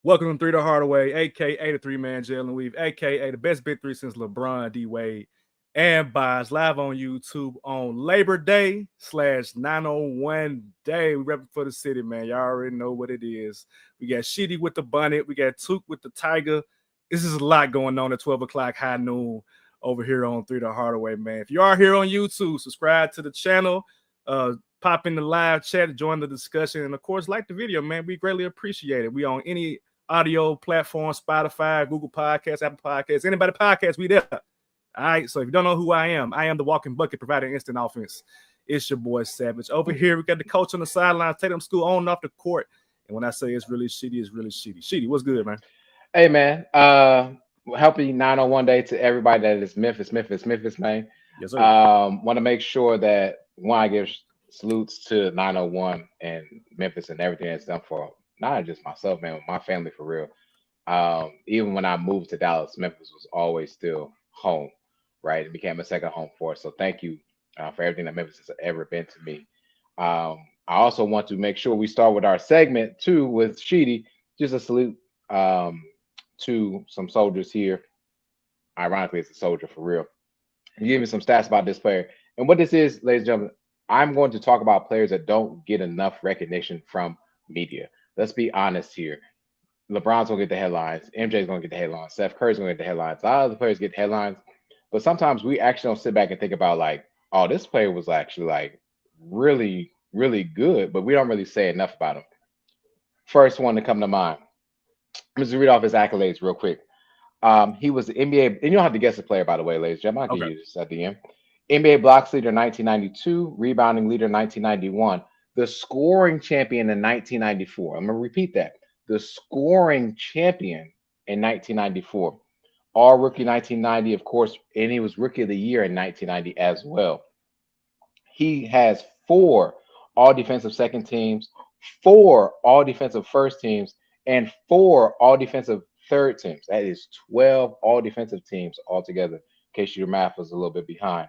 Welcome to Three the Hardaway, aka the three-man Jalen Weave, aka the best big three since LeBron, D Wade, and Boz, live on YouTube on Labor Day / 901 day. We repping for the city, man. Y'all already know what it is. We got Shitty with the bonnet, we got Took with the tiger. This is a lot going on at 12 o'clock high noon over here on Three the Hardaway, man. If you are here on YouTube, subscribe to the channel. Pop in the live chat, join the discussion, and of course, like the video, man. We greatly appreciate it. We on any audio platform, Spotify, Google Podcasts, Apple Podcasts, anybody podcast, we there. All right. So if you don't know who I am the walking bucket providing instant offense. It's your boy Savage. Over here, we got the coach on the sidelines, take them school on and off the court. And when I say it's really shitty, it's really shitty. Shitty, what's good, man? Hey, man. Happy 901 day to everybody that is Memphis, man. Yes, sir. Want to make sure that I give salutes to 901 and Memphis and everything that's done for not just myself, man, but my family for real. Even when I moved to Dallas, Memphis was always still home, right? It became a second home for us. So thank you for everything that Memphis has ever been to me. I also want to make sure we start with our segment too with Sheedy. Just a salute to some soldiers here. Ironically, it's a soldier for real. You give me some stats about this player. And what this is, ladies and gentlemen, I'm going to talk about players that don't get enough recognition from media. Let's be honest here. LeBron's going to get the headlines. MJ's going to get the headlines. Steph Curry's going to get the headlines. A lot of the players get headlines. But sometimes we actually don't sit back and think about like, oh, this player was actually like really, really good. But we don't really say enough about him. First one to come to mind. I'm just read off his accolades real quick. He was the NBA, and you don't have to guess the player, by the way, ladies and gentlemen. I'll give you this at the end. NBA blocks leader 1992, rebounding leader 1991, the scoring champion in 1994. I'm going to repeat that. The scoring champion in 1994. All rookie 1990, of course, and he was rookie of the year in 1990 as well. He has 4 all defensive second teams, 4 all defensive first teams, and 4 all defensive third teams. That is 12 all defensive teams altogether, in case your math was a little bit behind.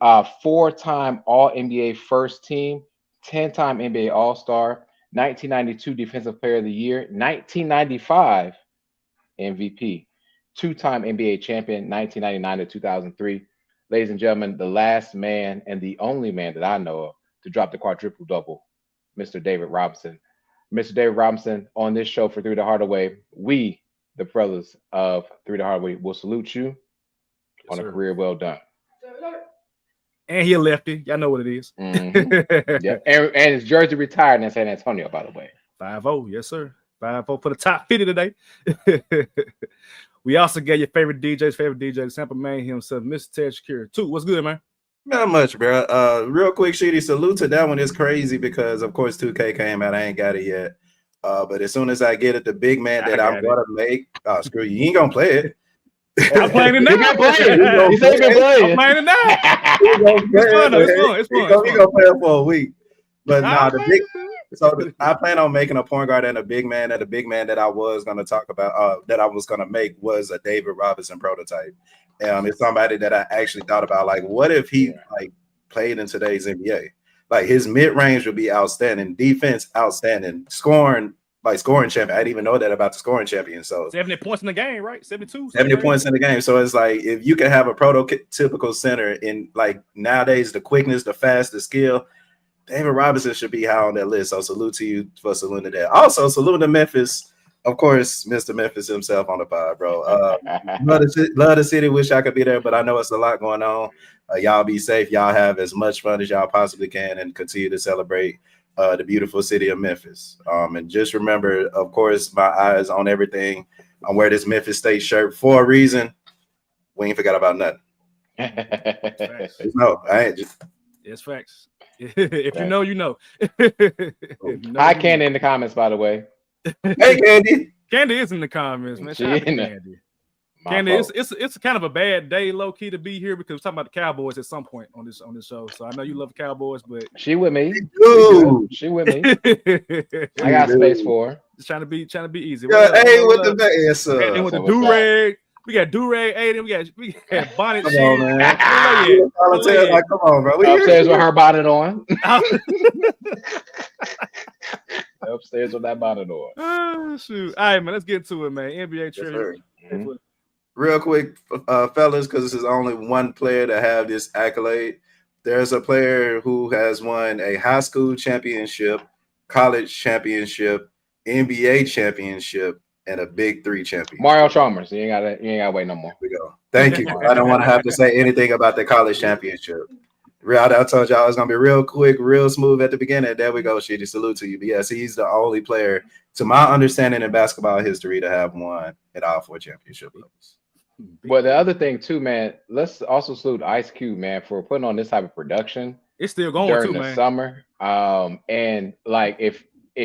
4-time all NBA first team, 10-time NBA All-Star, 1992 Defensive Player of the Year, 1995 MVP, 2-time NBA champion, 1999 to 2003. Ladies and gentlemen, the last man and the only man that I know of to drop the quadruple double, Mr. David Robinson. Mr. David Robinson, on this show for Three the Hardaway, we, the brothers of Three the Hardaway, will salute you on a career well done. And he a lefty. Y'all know what it is. Mm-hmm. Yeah. And his jersey retired in San Antonio, by the way. 5-0. Yes, sir. 5-0 for the top 50 today. We also got your favorite DJ, the sample man himself, Mr. Ted Shakir. Two, what's good, man? Not much, bro. Real quick, Sheedy, salute to that one is crazy because, of course, 2K came out. I ain't got it yet. But as soon as I get it, the big man that I'm going to make, screw you. You ain't going to play it. I'm playing it now. He's playing I'm playing it now. It's fun. He's gonna play it for a week. But I plan on making a point guard and a big man. And the big man that I was gonna talk about, that I was gonna make was a David Robinson prototype. It's somebody that I actually thought about. Like, what if he like played in today's NBA? Like his mid range would be outstanding, defense outstanding, scoring champion. I didn't even know that about the scoring champion. So 70 points in the game, right? 72. 70 points in the game. So it's like if you can have a prototypical center in like nowadays, the quickness, the fast, the skill, David Robinson should be high on that list. So salute to you for saluting that. Also, salute to Memphis. Of course, Mr. Memphis himself on the pod, bro. Love the city. Wish I could be there, but I know it's a lot going on. Y'all be safe. Y'all have as much fun as y'all possibly can and continue to celebrate the beautiful city of Memphis. And just remember, of course, my eyes on everything. I wear this Memphis State shirt for a reason. We ain't forgot about nothing. No, I ain't just. It's facts. If you know, you know. Hi, Candy in the comments, by the way. Hey, Candy. Candy is in the comments, man. Shout out to Candy. Candy, it's kind of a bad day, low key, to be here because we're talking about the Cowboys at some point on this show. So I know you love the Cowboys, but she with me. She with me. I got space for her. Just trying to be easy. Yeah, hey, with the answer. And with the do-rag. We got do-rag Aiden. We got bonnet. Come on, man. Come on, bro. Upstairs with her bonnet on. upstairs on that monitor. Oh, shoot. All right, man. Let's get to it, man. NBA trivia. Mhm. Real quick, fellas, because there's only one player to have this accolade. There's a player who has won a high school championship, college championship, NBA championship, and a Big Three championship. Mario Chalmers. You ain't gotta wait no more. Here we go. Thank you. I don't want to have to say anything about the college championship. I told y'all it's gonna be real quick, real smooth at the beginning. There we go, Sheedy. Salute to you. But yes, he's the only player, to my understanding, in basketball history to have won at all 4 championship levels. But the other thing too, man, let's also salute Ice Cube, man, for putting on this type of production. It's still going during too, the man. summer. And like if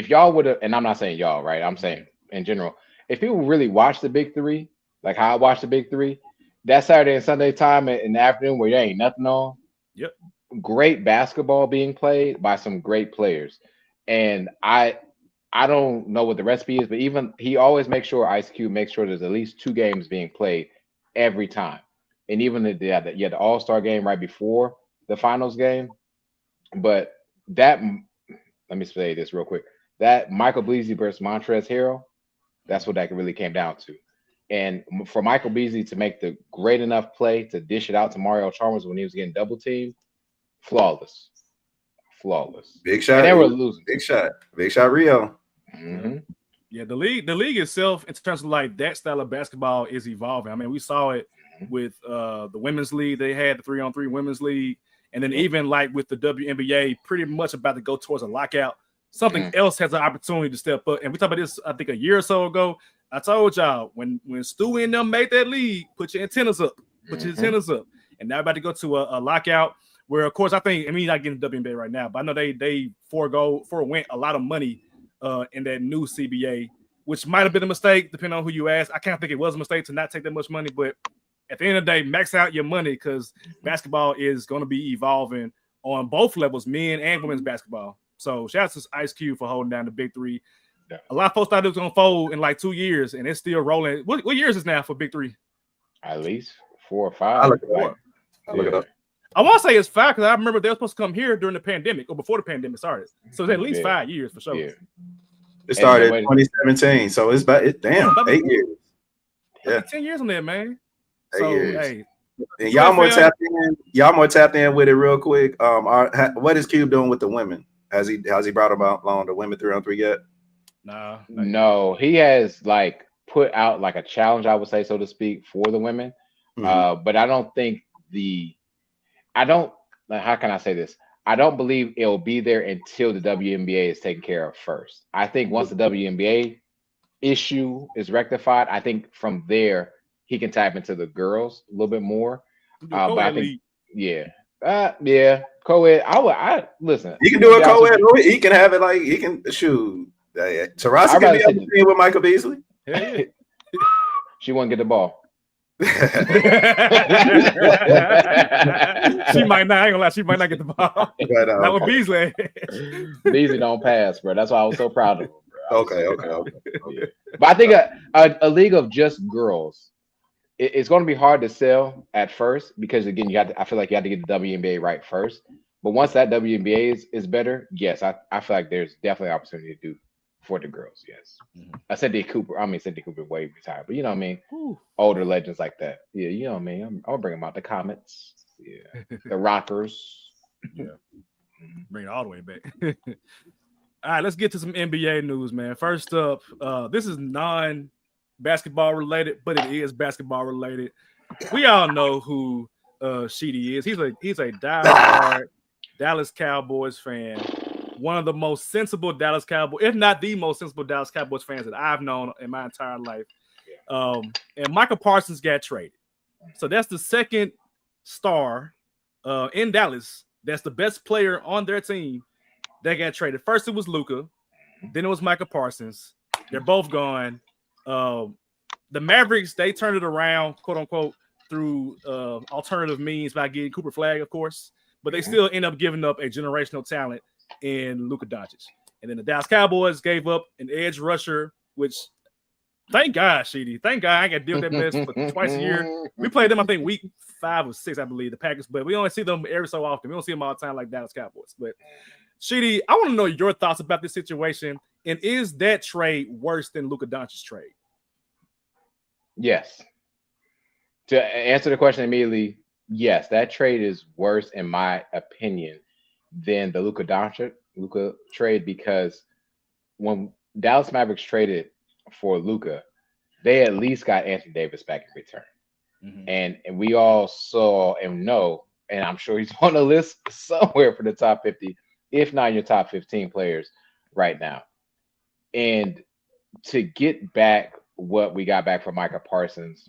y'all would have, and I'm not saying y'all, right? I'm saying in general, if people really watch the Big Three, like how I watched the Big Three, that Saturday and Sunday time in the afternoon where there ain't nothing on. Yep. Great basketball being played by some great players. And I don't know what the recipe is, but even he always makes sure, Ice Cube makes sure there's at least 2 games being played every time. And even you had the All-Star game right before the finals game. But that, let me say this real quick. That Michael Beasley versus Montrezl Harrell, that's what that really came down to. And for Michael Beasley to make the great enough play to dish it out to Mario Chalmers when he was getting double teamed, flawless. Big shot. And they were losing. Big shot, Rio. Mm-hmm. Yeah, the league itself, in terms of like that style of basketball, is evolving. I mean, we saw it with the women's league. They had the 3-on-3 women's league, and then even like with the WNBA, pretty much about to go towards a lockout. Something else has an opportunity to step up. And we talked about this, I think, a year or so ago. I told y'all when Stu and them made that league, put your antennas up. And now about to go to a lockout. Where, of course, I mean, not getting the WNBA right now, but I know they forewent a lot of money in that new CBA, which might have been a mistake, depending on who you ask. I can't think it was a mistake to not take that much money, but at the end of the day, max out your money because basketball is going to be evolving on both levels, men and women's basketball. So shout out to Ice Cube for holding down the Big Three. Yeah. A lot of folks thought it was going to fold in like 2 years, and it's still rolling. What year is this now for Big Three? At least 4 or 5. I'll look it up. I want to say it's 5 because I remember they were supposed to come here during the pandemic or before the pandemic started. So it's at least 5 years for sure. Yeah. It started in 2017, so it's about 8 years. Yeah, 10 years on there, man. 8 so years. Hey, and y'all more tapped in. Y'all more tapped in with it real quick. What is Cube doing with the women? Has he brought along the women 3-on-3 yet? Nah. No, he has like put out like a challenge, I would say, so to speak, for the women. But I don't think how can I say this? I don't believe it'll be there until the WNBA is taken care of first. I think once the WNBA issue is rectified, I think from there he can tap into the girls a little bit more. But I think, co-ed. I listen. He can do a co-ed. He can have it like he can shoot. Tarasi can be on the team with Michael Beasley. She won't get the ball. She might not. I ain't gonna lie. She might not get the ball. Not with Beasley. Beasley don't pass, bro. That's why I was so proud of him, bro. Okay. But I think a league of just girls, it's going to be hard to sell at first because again, I feel like you have to get the WNBA right first. But once that WNBA is better, yes, I feel like there's definitely opportunity to do for the girls. Yes, Cynthia Cooper way retired, but you know what I mean. Older legends like that. Yeah, you know what I mean. I'm gonna bring them out. The Comets. Yeah, the Rockers. Yeah, bring it all the way back. All right, let's get to some NBA news, man. First up, this is non-basketball related, but it is basketball related. We all know who Sheedy is. He's a diehard Dallas Cowboys fan. One of the most sensible Dallas Cowboys, if not the most sensible Dallas Cowboys fans that I've known in my entire life. And Michael Parsons got traded. So that's the second star in Dallas. That's the best player on their team that got traded. First, it was Luka. Then it was Michael Parsons. They're both gone. The Mavericks, they turned it around, quote unquote, through alternative means by getting Cooper Flag, of course. But they still end up giving up a generational talent in Luka Doncic. And then the Dallas Cowboys gave up an edge rusher, which thank God, Sheedy. Thank God I got to deal with that mess for twice a year. We played them, I think, week 5 or 6, I believe, the Packers, but we only see them every so often. We don't see them all the time like Dallas Cowboys. But Sheedy, I want to know your thoughts about this situation And is that trade worse than Luka Doncic's trade? Yes. To answer the question immediately, yes, that trade is worse in my opinion than the Luka trade, because when Dallas Mavericks traded for Luka, they at least got Anthony Davis back in return. Mm-hmm. And we all saw and know, and I'm sure he's on the list somewhere for the top 50, if not your top 15 players right now. And to get back what we got back from Micah Parsons,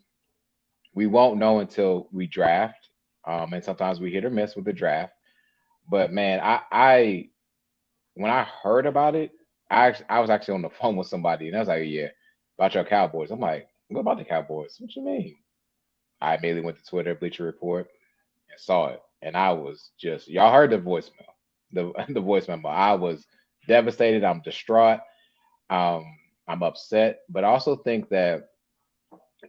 we won't know until we draft. And sometimes we hit or miss with the draft. But man, I when I heard about it, I was actually on the phone with somebody, and I was like, "Yeah, about your Cowboys." I'm like, "What about the Cowboys? What you mean?" I immediately went to Twitter, Bleacher Report, and saw it, and I was just, y'all heard the voicemail, the voice memo. I was devastated. I'm distraught. I'm upset, but I also think that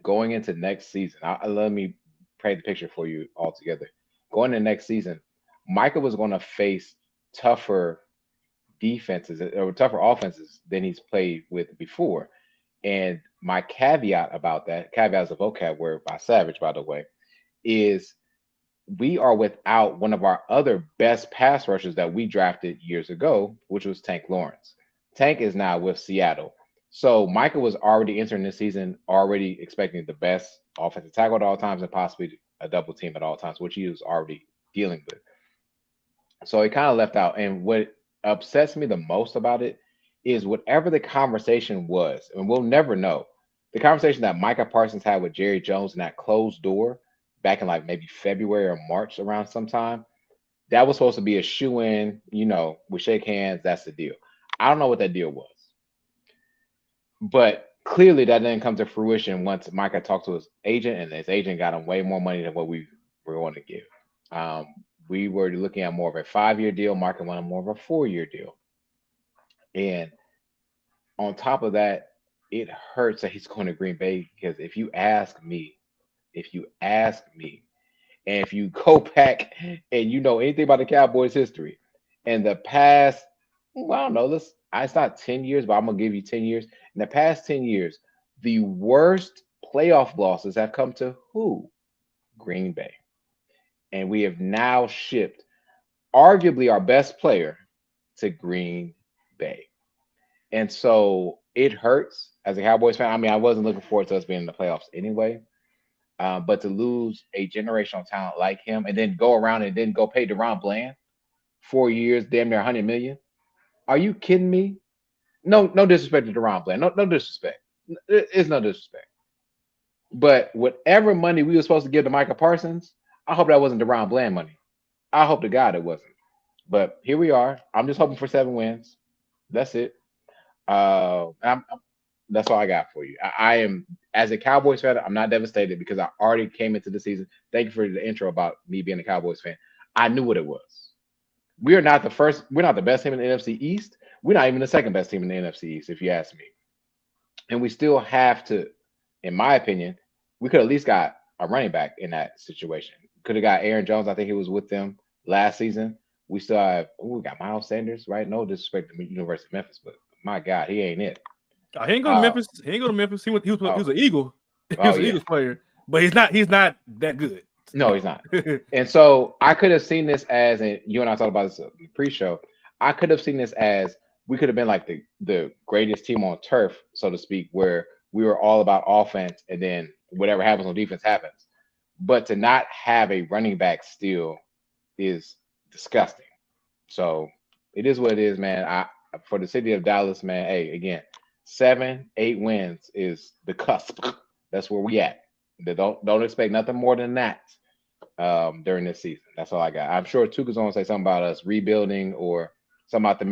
going into next season, let me paint the picture for you all together. Going into next season, Micah was going to face tougher defenses or tougher offenses than he's played with before. And my caveat about that, caveat is a vocab word by Savage, by the way, is we are without one of our other best pass rushers that we drafted years ago, which was Tank Lawrence. Tank is now with Seattle. So Micah was already entering this season, already expecting the best offensive tackle at all times and possibly a double team at all times, which he was already dealing with. So he kind of left out. And what upsets me the most about it is whatever the conversation was, and we'll never know, the conversation that Micah Parsons had with Jerry Jones in that closed door back in like maybe February or March around sometime, that was supposed to be a shoe-in, we shake hands, that's the deal. I don't know what that deal was. But clearly that didn't come to fruition once Micah talked to his agent, and his agent got him way more money than what we were going to give. We were looking at more of a 5-year deal. Micah wanted more of a 4-year deal. And on top of that, it hurts that he's going to Green Bay, because if you ask me, and if you go back and you know anything about the Cowboys history and the past, well, I don't know, it's not 10 years, but I'm going to give you 10 years. In the past 10 years, the worst playoff losses have come to who? Green Bay. And we have now shipped arguably our best player to Green Bay. And so it hurts as a Cowboys fan. I mean, I wasn't looking forward to us being in the playoffs anyway. But to lose a generational talent like him and then go around and then go pay DeRon Bland 4 years, damn near $100 million. Are you kidding me? No disrespect to DeRon Bland. No disrespect. It's no disrespect. But whatever money we were supposed to give to Micah Parsons, I hope that wasn't DeRon Bland money. I hope to God it wasn't. But here we are. I'm just hoping for 7 wins. That's it. That's all I got for you. I am, as a Cowboys fan, I'm not devastated because I already came into the season. Thank you for the intro about me being a Cowboys fan. I knew what it was. We're not the best team in the NFC East. We're not even the second best team in the NFC East, if you ask me. And we still have to, in my opinion, we could at least got a running back in that situation. Could have got Aaron Jones. I think he was with them last season. We still have, we got Miles Sanders, right? No disrespect to the University of Memphis, but my God, he ain't it. He ain't go to Memphis. He ain't go to Memphis. He was an Eagle. He was an Eagles player, but he's not that good. No, he's not. And so I could have seen this as, and you and I talked about this in the pre-show, I could have seen this as we could have been like the greatest team on turf, so to speak, where we were all about offense and then whatever happens on defense happens. But to not have a running back still is disgusting. So it is what it is, man. For the city of Dallas, man, hey, again, 7-8 wins is the cusp. That's where we at. Don't expect nothing more than that during this season. That's all I got. I'm sure Tuca's gonna say something about us rebuilding or something about the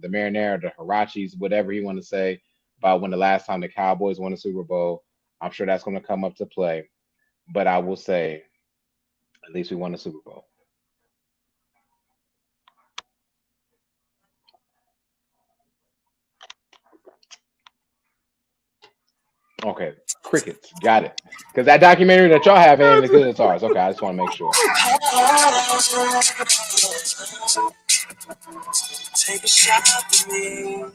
Marinara, the Hirachis, whatever he want to say about when the last time the Cowboys won the Super Bowl. I'm sure that's going to come up to play. But I will say, at least we won the Super Bowl. Okay, crickets, got it. Because that documentary that y'all have ain't as good as ours. Okay, I just want to make sure. Take a shot with me.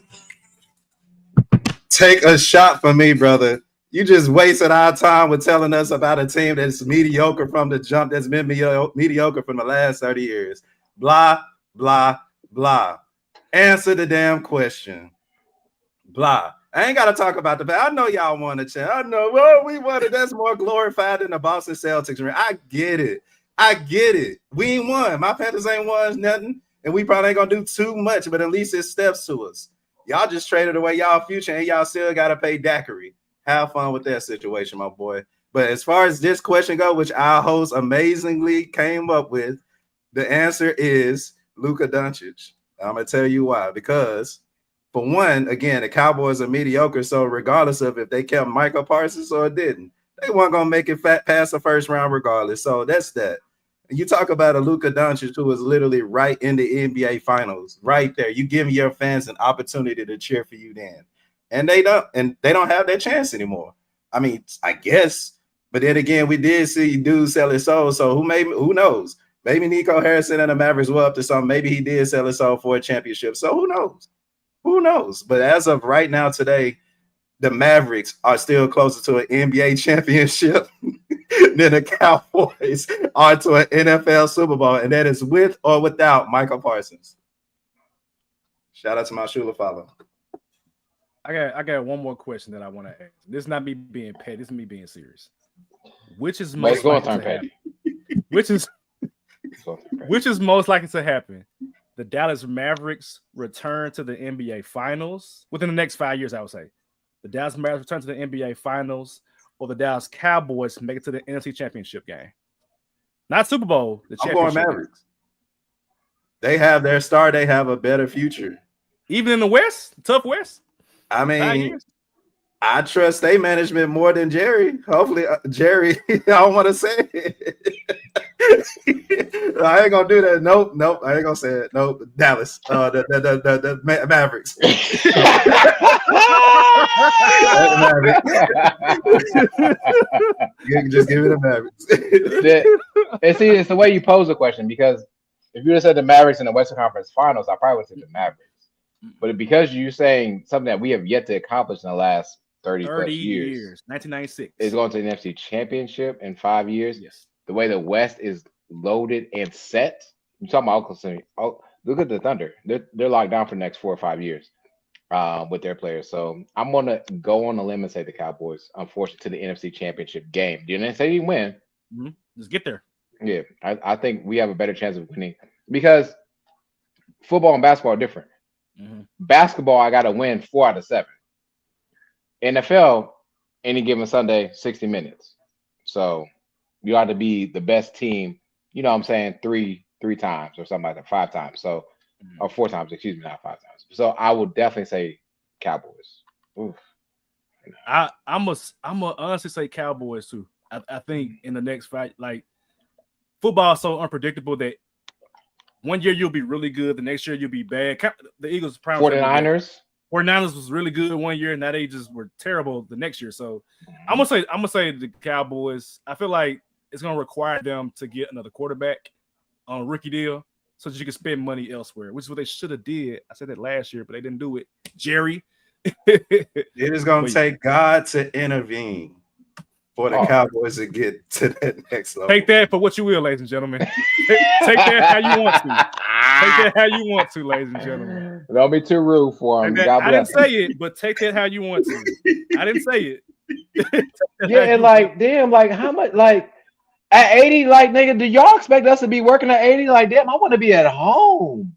Take a shot for me, brother. You just wasted our time with telling us about a team that's mediocre from the jump, that's been mediocre from the last 30 years. Blah, blah, blah. Answer the damn question. Blah. I ain't got to talk about the. I know y'all won a chance. I know. Well, we won it. That's more glorified than the Boston Celtics. I get it. We ain't won. My Panthers ain't won nothing, and we probably ain't gonna do too much. But at least it steps to us. Y'all just traded away y'all future, and y'all still got to pay Daiquiri. Have fun with that situation, my boy. But as far as this question go, which our host amazingly came up with, the answer is Luka Doncic. I'm gonna tell you why. Because for one, again, the Cowboys are mediocre. So regardless of if they kept Michael Parsons or didn't, they weren't gonna make it past the first round regardless. So that's that. And you talk about a Luka Doncic who was literally right in the NBA Finals, right there. You give your fans an opportunity to cheer for you then. And they don't have that chance anymore. I mean, I guess, but then again, we did see dudes sell his soul. So who knows? Maybe Nico Harrison and the Mavericks were up to something. Maybe he did sell his soul for a championship. So who knows? Who knows? But as of right now, today, the Mavericks are still closer to an NBA championship than the Cowboys are to an NFL Super Bowl, and that is with or without Michael Parsons. Shout out to my Shula follow. I got one more question that I want to ask. This is not me being petty. This is me being serious. Which is most likely to happen? Which is most likely to happen? The Dallas Mavericks return to the NBA Finals within the next 5 years, I would say. The Dallas Mavericks return to the NBA Finals, or the Dallas Cowboys make it to the NFC Championship game. Not Super Bowl, the championship. I'm going Mavericks. They have their star. They have a better future. Even in the West? Tough West? I mean, I trust their management more than Jerry. Hopefully, Jerry, I don't want to say it. I ain't gonna do that. Nope. I ain't gonna say it. Nope. Dallas. The Mavericks. You can just give it a Mavericks. And see, it's the way you pose the question, because if you would have said the Mavericks in the Western Conference Finals, I probably would have said the Mavericks. But because you're saying something that we have yet to accomplish in the last 30 plus years, 1996, is going to the NFC Championship in 5 years. Yes. The way the West is loaded and set. You're talking about Oklahoma. Oh, look at the Thunder. They're locked down for the next 4 or 5 years with their players. So I'm going to go on a limb and say the Cowboys, unfortunately, to the NFC Championship game. Didn't say you win. Mm-hmm. Just get there. Yeah, I think we have a better chance of winning, because football and basketball are different. Mm-hmm. Basketball, I got to win 4 out of 7. NFL, any given Sunday, 60 minutes. So you ought to be the best team, you know what I'm saying, three times or something like that, 5 times. So, or 4 times, excuse me, not 5 times. So I would definitely say Cowboys. Oof. I'm gonna honestly say Cowboys too. I think in the next fight, like, football is so unpredictable that one year you'll be really good, the next year you'll be bad. The Eagles, 49ers was really good one year, and now they just were terrible the next year. So I'm gonna say the Cowboys. I feel like it's gonna require them to get another quarterback on a rookie deal so that you can spend money elsewhere, which is what they should have did. I said that last year, but they didn't do it. Jerry. It is gonna take God to intervene for the Cowboys to get to that next level. Take that for what you will, ladies and gentlemen. Take that how you want to. Take that how you want to, ladies and gentlemen. Don't be too rude for him. I didn't say it, but take that how you want to. I didn't say it. Yeah, and like, damn, like, how much, like, at 80, like, nigga, do y'all expect us to be working at 80? Like, damn, I want to be at home.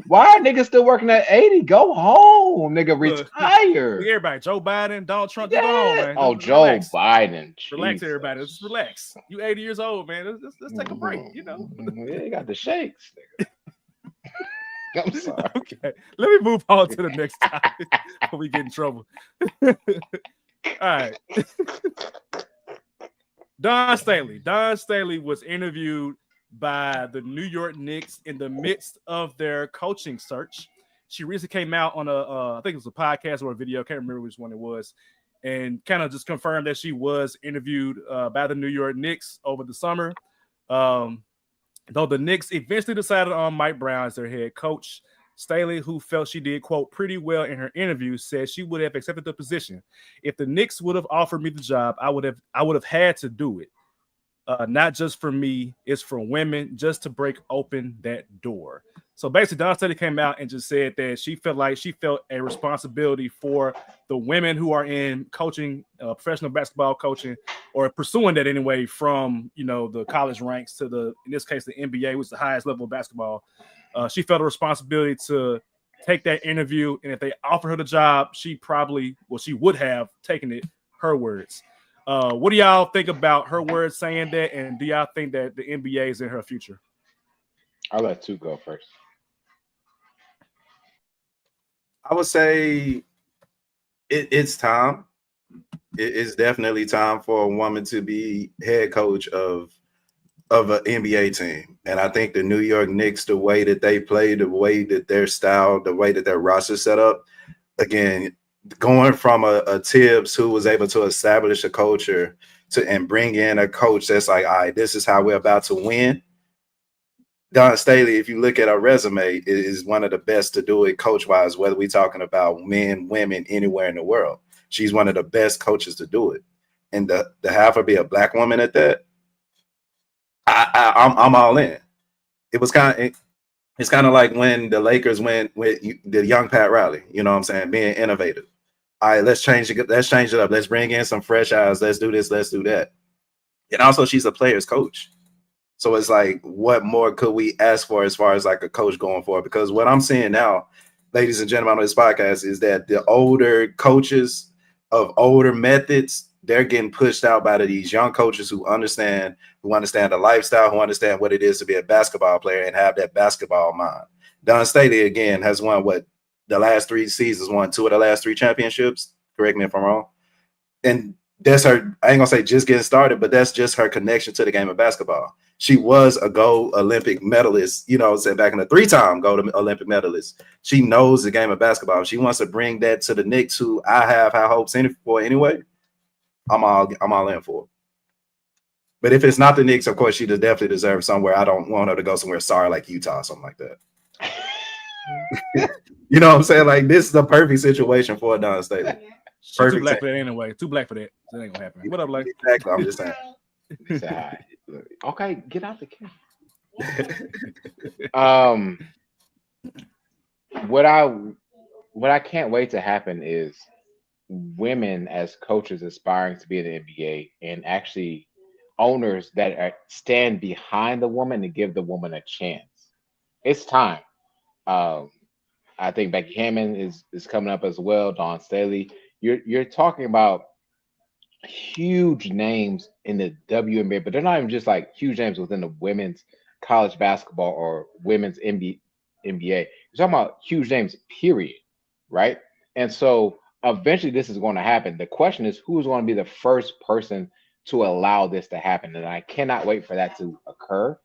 Why are niggas still working at 80? Go home, nigga. Retire. Everybody, Joe Biden, Donald Trump, go home, man. Oh, Joe Biden. Relax, Jesus. everybody. Just relax. You 80 years old, man. Let's take a break, you know. Yeah, you got the shakes, nigga. I'm sorry. Okay, let me move on to the next topic before we get in trouble. All right. Don Staley was interviewed by the New York Knicks in the midst of their coaching search. She recently came out on I think it was a podcast or a video, I can't remember which one it was, and kind of just confirmed that she was interviewed by the New York Knicks over the summer. Though the Knicks eventually decided on Mike Brown as their head coach, Staley, who felt she did, quote, pretty well in her interview, said she would have accepted the position. If the Knicks would have offered me the job, I would have had to do it. Not just for me, it's for women, just to break open that door. So basically, Don Staley came out and just said that she felt a responsibility for the women who are in coaching, professional basketball coaching, or pursuing that anyway, from the college ranks to in this case the NBA, which is the highest level of basketball. She felt a responsibility to take that interview, and if they offered her the job, she would have taken it. Her words. What do y'all think about her words saying that, and do y'all think that the NBA is in her future? I'll let two go first. I would say it's time. It's definitely time for a woman to be head coach of an NBA team. And I think the New York Knicks, the way that they play, the way that their style, the way that their roster set up, again, going from a Tibbs who was able to establish a culture and bring in a coach that's like, all right, this is how we're about to win. Don Staley, if you look at her resume, is one of the best to do it coach-wise, whether we're talking about men, women, anywhere in the world. She's one of the best coaches to do it. And to have her be a black woman at that, I'm all in. It's kind of like when the Lakers went with the young Pat Riley, you know what I'm saying, being innovative. All right, let's change it up. Let's bring in some fresh eyes. Let's do this. Let's do that. And also, she's a player's coach. So it's like, what more could we ask for as far as like a coach going forward? Because what I'm seeing now, ladies and gentlemen, on this podcast is that the older coaches of older methods, they're getting pushed out by these young coaches who understand the lifestyle, who understand what it is to be a basketball player and have that basketball mind. Don Staley, again, has won the last 3 seasons, won 2 of the last 3 championships. Correct me if I'm wrong. And that's her, I ain't gonna say just getting started, but that's just her connection to the game of basketball. She was a gold Olympic medalist, said back in the 3-time gold Olympic medalist. She knows the game of basketball. She wants to bring that to the Knicks, who I have high hopes for anyway. I'm all in for it. But if it's not the Knicks, of course, she definitely deserves somewhere. I don't want her to go somewhere sorry like Utah or something like that. You know what I'm saying? Like, this is the perfect situation for Don Staley. She's too black for that anyway. Too black for that. That ain't gonna happen. What up, Blake? Exactly. I'm just saying. Say hi. Okay, get out the camera. What I can't wait to happen is women as coaches aspiring to be in the NBA, and actually owners that stand behind the woman and give the woman a chance. It's time. I think Becky Hammond is coming up as well. Dawn Staley. You're talking about huge names in the WNBA, but they're not even just like huge names within the women's college basketball or women's NBA. You're talking about huge names, period, right? And so eventually this is going to happen. The question is, who's going to be the first person to allow this to happen? And I cannot wait for that to occur.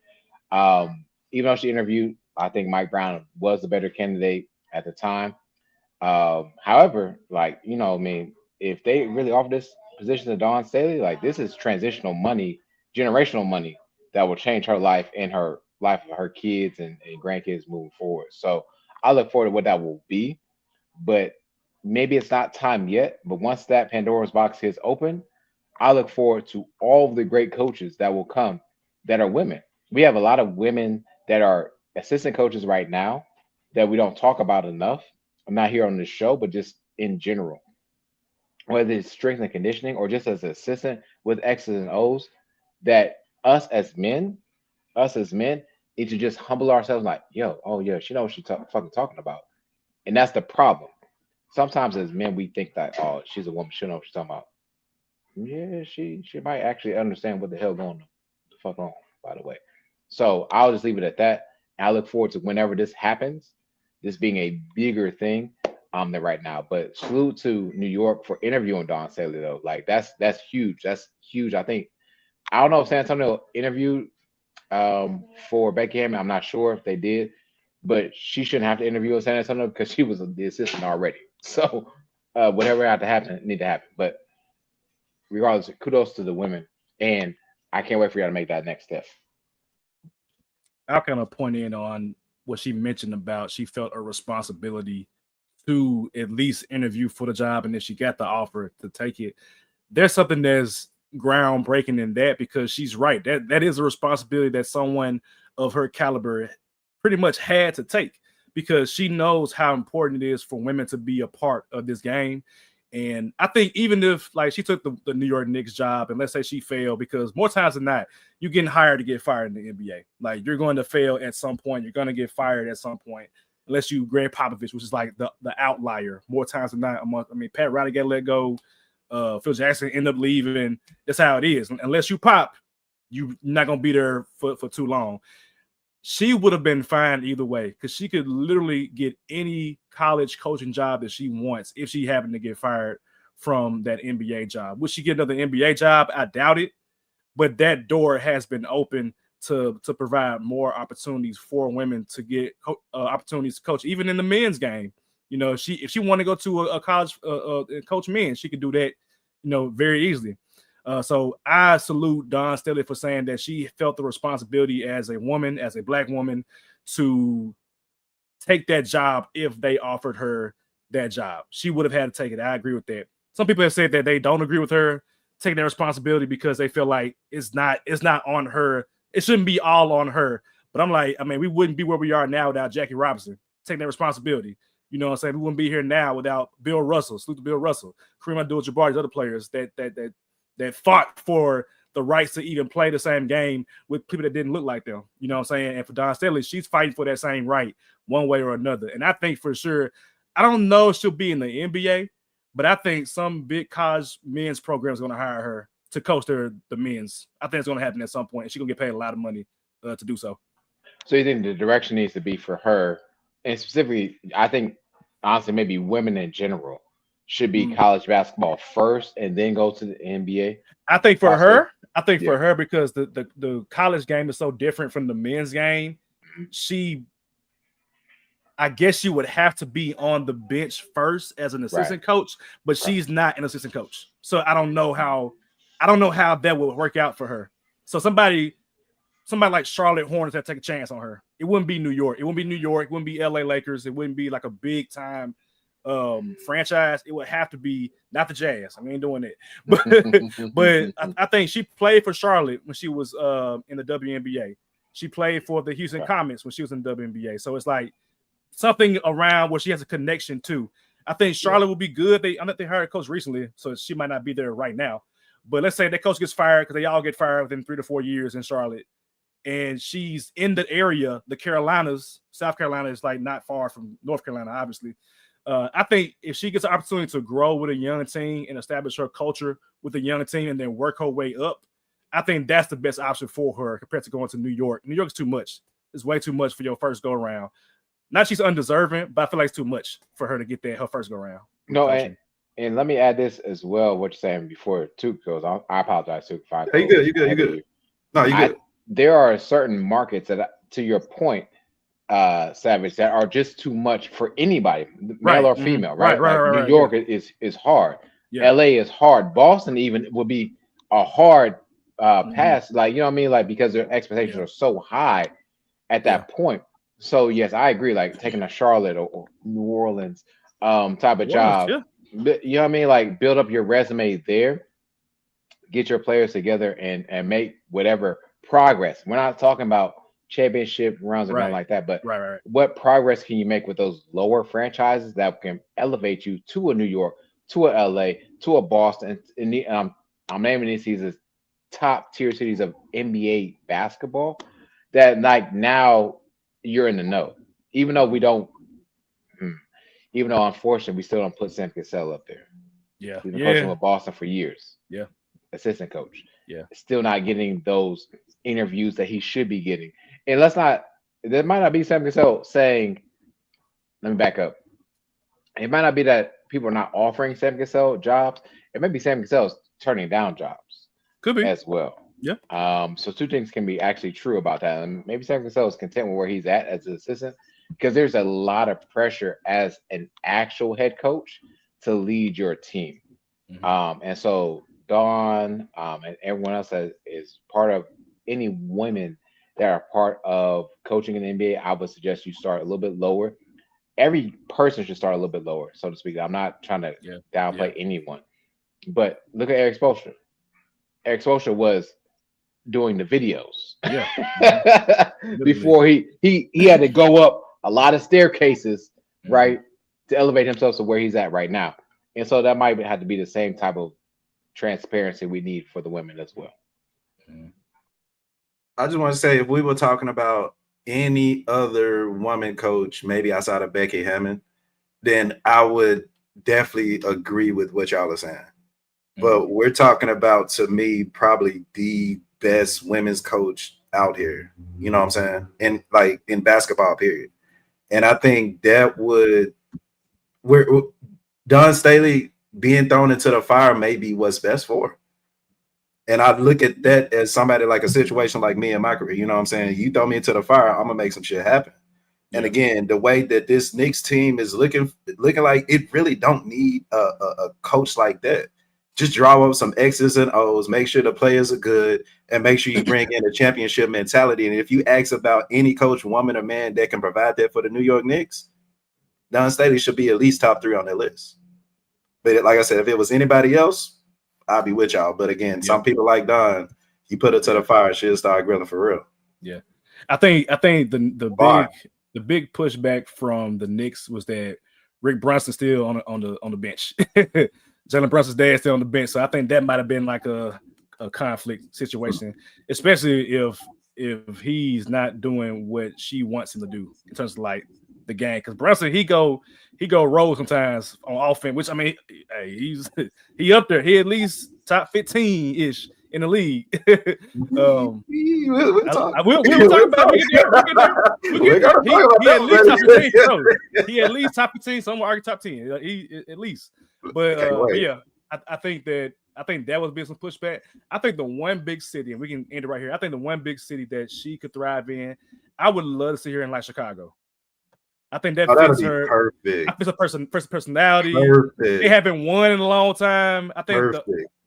Even though she interviewed, I think Mike Brown was the better candidate at the time. However, if they really offer this position to Dawn Staley, like, this is transitional money, generational money that will change her life and her life of her kids and grandkids moving forward. So I look forward to what that will be, but maybe it's not time yet. But once that Pandora's box is open, I look forward to all of the great coaches that will come that are women. We have a lot of women that are assistant coaches right now that we don't talk about enough. I'm not here on this show, but just in general, whether it's strength and conditioning or just as an assistant with X's and O's, that us as men need to just humble ourselves, like, yo, oh yeah, she knows what she's fucking talking about. And that's the problem. Sometimes as men, we think that, oh, she's a woman, she knows what she's talking about. Yeah, she might actually understand what the hell going the fuck on, by the way. So I'll just leave it at that. I look forward to whenever this happens, this being a bigger thing than right now. But salute to New York for interviewing Dawn Staley, though. Like, that's huge. That's huge. I don't know if San Antonio interviewed for Becky Hammond. I'm not sure if they did, but she shouldn't have to interview in San Antonio because she was the assistant already. So whatever had to happen, need to happen. But regardless, kudos to the women, and I can't wait for y'all to make that next step. I'll kind of point in on what she mentioned about she felt a responsibility to at least interview for the job, and if she got the offer to take it, there's something that's groundbreaking in that because she's right. That is a responsibility that someone of her caliber pretty much had to take because she knows how important it is for women to be a part of this game. And I think even if like she took the New York Knicks job and let's say she failed, because more times than not, you're getting hired to get fired in the NBA. Like you're going to fail at some point. You're going to get fired at some point, unless you Greg Popovich, which is like the outlier. More times than not, Pat Riley got let go. Phil Jackson end up leaving. That's how it is. Unless you pop, you're not going to be there for too long. She would have been fine either way because she could literally get any college coaching job that she wants if she happened to get fired from that NBA job. Would she get another NBA job? I doubt it. But that door has been open to provide more opportunities for women to get opportunities to coach, even in the men's game. You know, if she want to go to a college coach men, she could do that, you know, very easily. So I salute Dawn Staley for saying that she felt the responsibility as a woman, as a Black woman, to take that job if they offered her that job. She would have had to take it. I agree with that. Some people have said that they don't agree with her taking that responsibility because they feel like it's not on her. It shouldn't be all on her. But I'm like, I mean, we wouldn't be where we are now without Jackie Robinson taking that responsibility. You know what I'm saying? We wouldn't be here now without Bill Russell, salute to Bill Russell, Kareem Abdul-Jabbar, these other players that fought for the rights to even play the same game with people that didn't look like them. You know what I'm saying? And for Dawn Staley, she's fighting for that same right one way or another. And I think for sure, I don't know if she'll be in the NBA, but I think some big college men's program is going to hire her to coach the men's. I think it's going to happen at some point. And she's going to get paid a lot of money to do so. So you think the direction needs to be for her, and specifically, I think, honestly, maybe women in general should be college basketball first and then go to the NBA? I think for her, for her, because the college game is so different from the men's game, I guess she would have to be on the bench first as an assistant coach, but she's not an assistant coach. So I don't know how that would work out for her. So somebody like Charlotte Hornets that take a chance on her. It wouldn't be New York. It wouldn't be New York. It wouldn't be LA Lakers. It wouldn't be like a big time franchise. It would have to be not the Jazz. I mean, doing it, but I think she played for Charlotte when she was in the WNBA. She played for the Houston Comets when she was in the WNBA. So it's like something around where she has a connection to. I think Charlotte will be good. I know they hired a coach recently, so she might not be there right now. But let's say that coach gets fired because they all get fired within 3 to 4 years in Charlotte, and she's in the area, the Carolinas. South Carolina is like not far from North Carolina, obviously. I think if she gets an opportunity to grow with a young team and establish her culture with a young team and then work her way up, I think that's the best option for her compared to going to New York. New York's too much. It's way too much for your first go around. Not she's undeserving, but I feel like it's too much for her to get there her first go around. No, and let me add this as well. What you're saying before Tuke goes, I apologize, Tuke. You good? You good? No, you good. There are certain markets that, to your point, Savage, that are just too much for anybody, male or female, right? New York is hard. LA is hard. Boston even would be a hard pass, like, you know what I mean, like, because their expectations are so high at that point. So yes, I agree. Like taking a Charlotte or New Orleans type of job, you know what I mean, like build up your resume there, get your players together, and make whatever progress. We're not talking about championship rounds or nothing like that, but what progress can you make with those lower franchises that can elevate you to a New York, to a LA, to a Boston? And I'm naming these cities top tier cities of NBA basketball that, like, now you're in the know, even though unfortunately we still don't put Sam Cassell up there. He's been coaching with Boston for years. Assistant coach. Still not getting those interviews that he should be getting. And there might not be Sam Cassell saying, let me back up. It might not be that people are not offering Sam Cassell jobs. It may be Sam Cassell's turning down jobs. Could be as well. So two things can be actually true about that. And maybe Sam Cassell is content with where he's at as an assistant, because there's a lot of pressure as an actual head coach to lead your team. And so Dawn and everyone else that is part of any women that are part of coaching in the NBA, I would suggest you start a little bit lower. Every person should start a little bit lower, so to speak. I'm not trying to downplay anyone, but look at Eric Spoelstra. Eric Spoelstra was doing the videos before he had to go up a lot of staircases, right, to elevate himself to where he's at right now. And so that might have to be the same type of transparency we need for the women as well. I just want to say, if we were talking about any other woman coach, maybe outside of Becky Hammond, then I would definitely agree with what y'all are saying. But we're talking about, to me, probably the best women's coach out here. You know what I'm saying? And like in basketball, period. And I think that we're Don Staley being thrown into the fire may be what's best for her. And I look at that as somebody like a situation like me in my career. You know what I'm saying? You throw me into the fire, I'm gonna make some shit happen. And again, the way that this Knicks team is looking like, it really don't need a coach like that. Just draw up some X's and O's, make sure the players are good, and make sure you bring in a championship mentality. And if you ask about any coach, woman or man, that can provide that for the New York Knicks, Don Staley should be at least top 3 on their list. But like I said, if it was anybody else, I'll be with y'all. But again, some people like Don, you put her to the fire, she'll start grilling for real. Yeah, I think the big pushback from the Knicks was that Rick Brunson's still on the bench. Jalen Brunson's dad still on the bench, so I think that might have been like a conflict situation, especially if he's not doing what she wants him to do in terms of like the game. Because Brunson, he go roll sometimes on offense, which I mean, hey, he up there. He at least top 15-ish in the league. We'll talk about it. He at least top 15. Some will argue top 10. He at least. But yeah, I think that was being some pushback. I think the one big city, and we can end it right here. I think the one big city that she could thrive in, I would love to see her in like Chicago. I think that fits her. Perfect. I think her personality. Perfect. They haven't won in a long time. I think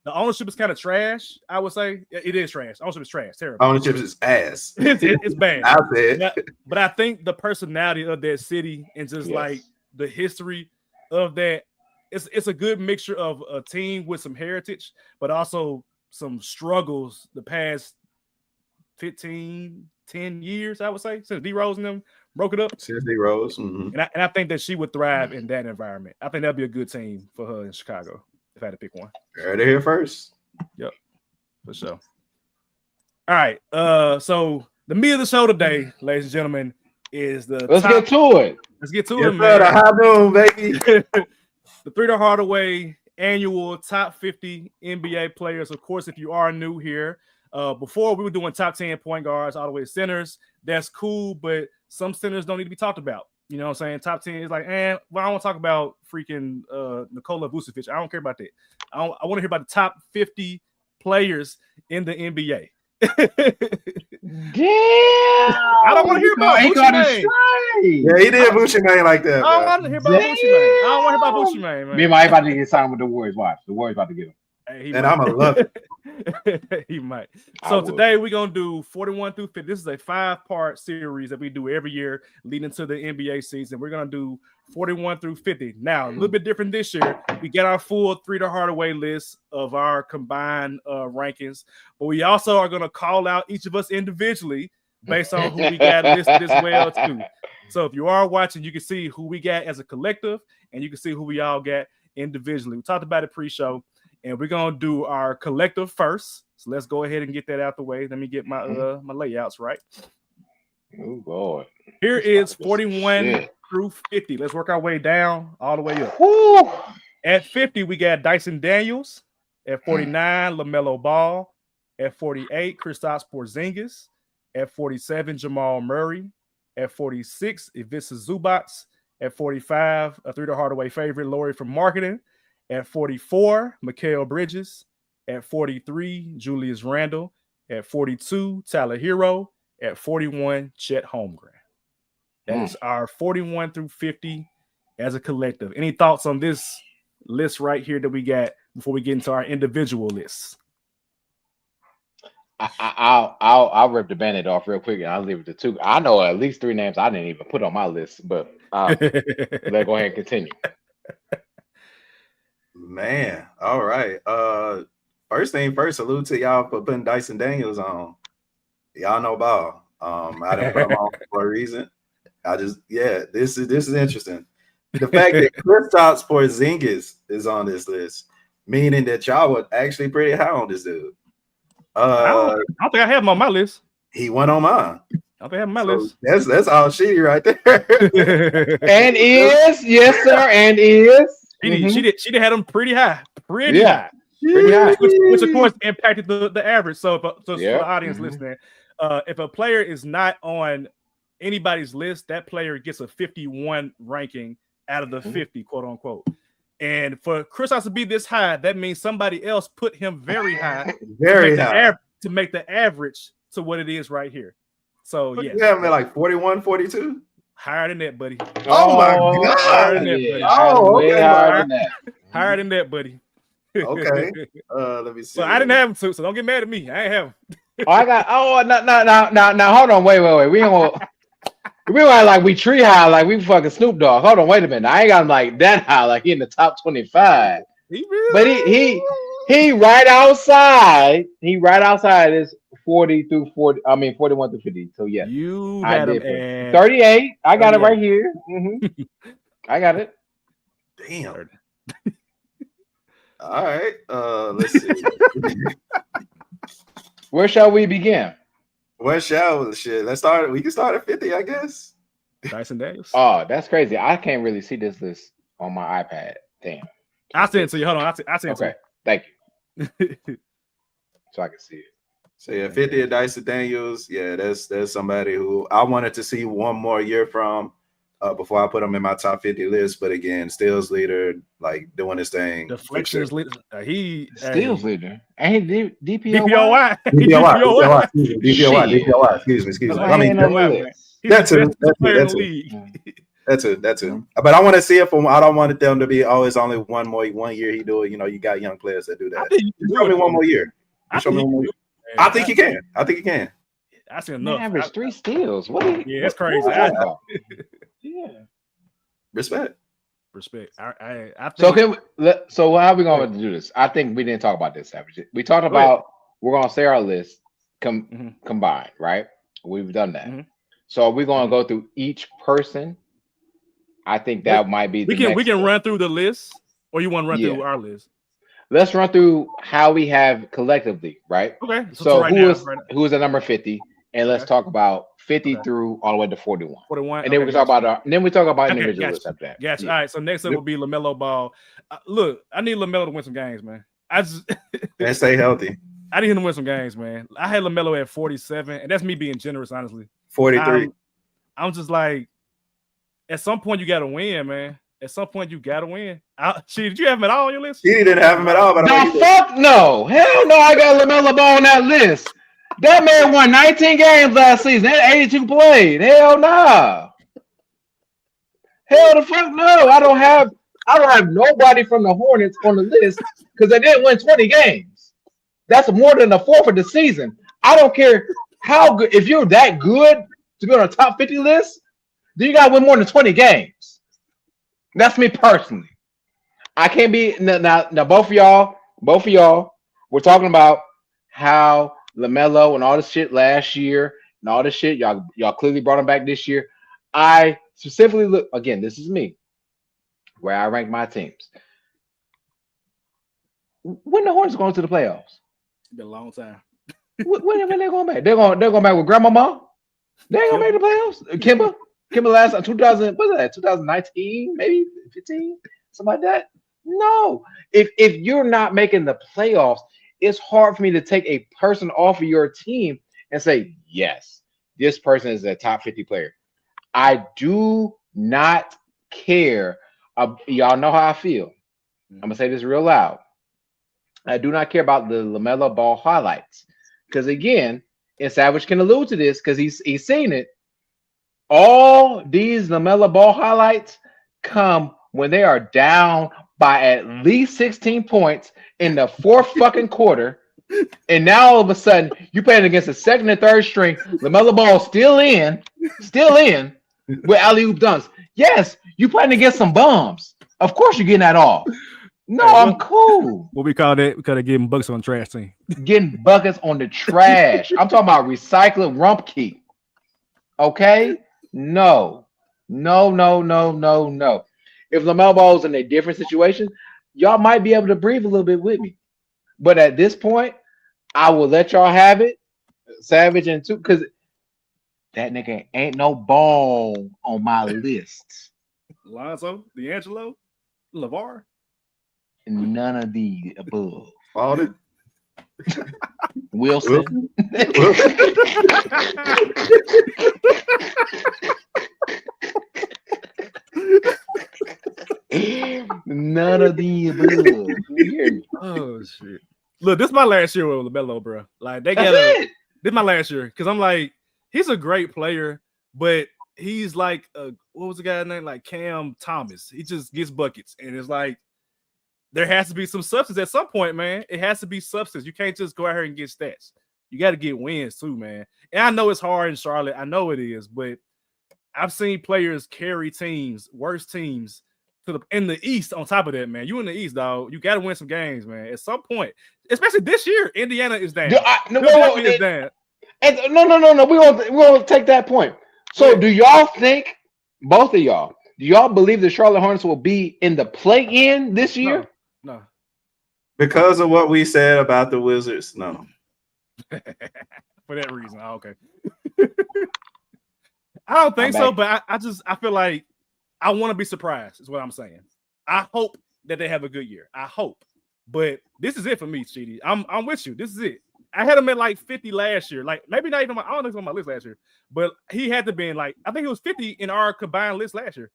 the ownership is kind of trash. I would say it is trash. Ownership is trash. Terrible. Ownership is ass. It's bad. I said. But I think the personality of that city and just like the history of that. It's a good mixture of a team with some heritage, but also some struggles the past 10 years, I would say, since D Rose and them broke it up. Since D Rose. Mm-hmm. And I think that she would thrive in that environment. I think that'd be a good team for her in Chicago, if I had to pick one. Heard it here first. Yep, for sure. All right. So the meat of the show today, ladies and gentlemen, is Let's get to it. Let's get to it, man. The high noon, baby. The 3 Hardaway annual top 50 NBA players. Of course, if you are new here, before we were doing top 10 point guards all the way to centers. That's cool, but some centers don't need to be talked about. You know what I'm saying? Top 10 is like, well, I don't want to talk about freaking Nikola Vucevic. I don't care about that. I want to hear about the top 50 players in the NBA. Damn! I don't want to hear about Gucci Mane. Yeah, he did Gucci Mane like that. I don't want to hear about Gucci Mane. I don't want to hear about Gucci Mane, man. Me and Mike about to get signed with the Warriors. Watch, the Warriors about to get him. Hey, and I'm gonna love it. He might. So today we're gonna do 41 through 50. This is a 5-part series that we do every year leading to the NBA season. We're gonna do 41 through 50. Now, a little bit different this year. We get our full 3 Hardaway list of our combined rankings, but we also are gonna call out each of us individually based on who we got listed as well too. So if you are watching, you can see who we got as a collective, and you can see who we all got individually. We talked about it pre-show. And we're gonna do our collective first. So let's go ahead and get that out the way. Let me get my my layouts right. Oh boy. Here is 41 through 50. Let's work our way down all the way up. Woo. At 50, we got Dyson Daniels. At 49, LaMelo Ball. At 48, Kristaps Porzingis. At 47, Jamal Murray. At 46, Ivica Zubac. At 45, a 3 Hardaway favorite, Lori from marketing. At 44, Mikal Bridges. At 43, Julius Randle. At 42, Tyler Hero. At 41, Chet Holmgren. That is our 41 through 50 as a collective. Any thoughts on this list right here that we got before we get into our individual lists? I'll rip the Band-Aid off real quick, and I'll leave it to two. I know at least 3 names I didn't even put on my list, but let's go ahead and continue. Man, all right. First thing first, salute to y'all for putting Dyson Daniels on. Y'all know ball. I didn't put him on for a reason. This is interesting. The fact that Kristaps Porzingis is on this list, meaning that y'all were actually pretty high on this dude. I don't think I have him on my list. He went on mine. I don't think I have him on my list. That's all shitty right there. And is, yes, sir, and is. She did have him pretty high. Pretty high. Which of course impacted the average. So for the audience listening, if a player is not on anybody's list, that player gets a 51 ranking out of the 50, quote unquote. And for Kristaps to be this high, that means somebody else put him very high, to make the average to what it is right here. So you have him at like 41, 42? Higher than that, buddy. Oh my God. Higher than that, buddy. Higher than that, buddy. Okay. Let me see. So I didn't have him too, so don't get mad at me. I ain't have him. Now hold on, wait. We don't like we tree high like we fucking Snoop Dogg. Hold on, wait a minute. I ain't got him like that high, like he in the top 25. But he right outside. He right outside is 41 through 50. So yeah, you had him at 38. I got it right here. I got it. Damn. All right. Let's see. Where shall we begin? Let's start. We can start at 50, I guess. Dyson Daniels. Oh, that's crazy. I can't really see this list on my iPad. Damn. I'll send it to you. Hold on. I'll send it to you. Okay. Thank you. So I can see it. So yeah, 50 at Dyson Daniels. Yeah, that's somebody who I wanted to see one more year from before I put him in my top 50 list. But again, steals leader, like doing his thing. Deflections leader. He steals leader. And he DPOY. DPOY. Excuse me. I mean, that's it. But I want to see it from. I don't want them to be always only one year he do it. You got young players that do that. Show me one more year. I think he can. I see enough. Average 3 steals. What? Yeah, that's crazy. Yeah. Respect. I think so how are we going to do this? I think we didn't talk about this, Savage. We talked about we're going to say our list combined, right? We've done that. So are we going to go through each person? I think that might be. We can run through the list, or you want to run through our list? Let's run through how we have collectively, right? Okay. So who is at number 50, and let's talk about 50 through all the way to 41. 41. And then we can talk about individual lists after that. Gotcha. All right. So next up will be LaMelo Ball. Look, I need LaMelo to win some games, man. And stay healthy. I need him to win some games, man. I had LaMelo at 47, and that's me being generous, honestly. 43. I'm just like, at some point you got to win, man. At some point you got to win. Did you have him at all on your list? He didn't have him at all. But fuck no. Hell no, I got LaMelo Ball on that list. That man won 19 games last season. That 82 played. Hell nah. Hell the fuck no. I don't have nobody from the Hornets on the list because they didn't win 20 games. That's more than a fourth of the season. I don't care how good. If you're that good to be on a top 50 list, then you gotta win more than 20 games. That's me personally. I can't be now. Both of y'all. We're talking about how LaMelo and all this shit last year and all this shit. Y'all clearly brought him back this year. I specifically look again. This is me, where I rank my teams. When the Hornets going to the playoffs? It's been a long time. when they going back? They're going back with Grandmama. They ain't gonna make the playoffs. Kimba last 2000. What's that? 2019, maybe 15, something like that. No, if you're not making the playoffs, it's hard for me to take a person off of your team and say, yes, this person is a top 50 player. I do not care. Y'all know how I feel. I'm gonna say this real loud. I do not care about the LaMelo Ball highlights because again, and Savage can allude to this because he's seen it. All these LaMelo Ball highlights come when they are down by at least 16 points in the fourth fucking quarter, And now all of a sudden you playing against the second and third string. LaMelo Ball still in with alley-oop dunks. Yes, you playing against some bums. Of course you're getting that off. No, Hey, I'm cool. What we call that? We gotta give him bucks on the trash team. Getting buckets on the trash. I'm talking about recycling rump keep. Okay? No. No. If LaMelo Ball's in a different situation, y'all might be able to breathe a little bit with me. But at this point, I will let y'all have it. Savage and two, because that nigga ain't no ball on my list. Lonzo, D'Angelo, LeVar. None of the above. Spalding. Wilson. None of the above. You hear me? Oh shit! Look, this is my last year with LaMelo, bro. Like they That's got it. this is my last year because I'm like, he's a great player, but he's like, what was the guy's name? Like Cam Thomas. He just gets buckets, and it's like there has to be some substance at some point, man. It has to be substance. You can't just go out here and get stats. You got to get wins too, man. And I know it's hard in Charlotte. I know it is, but I've seen players carry teams, worse teams, in the East. On top of that, man, you in the East, dog. You got to win some games, man. At some point, especially this year, Indiana is down. Philadelphia is down. No. We won't take that point. So, do y'all think, both of y'all, do y'all believe the Charlotte Hornets will be in the play-in this year? No. Because of what we said about the Wizards, no. For that reason, okay. I don't think so, but I feel like I want to be surprised. Is what I'm saying. I hope that they have a good year. I hope, but this is it for me, Cheaty. I'm with you. This is it. I had him at like 50 last year. Like maybe not even I don't think it's on my list last year, but he had to be in like I think he was 50 in our combined list last year.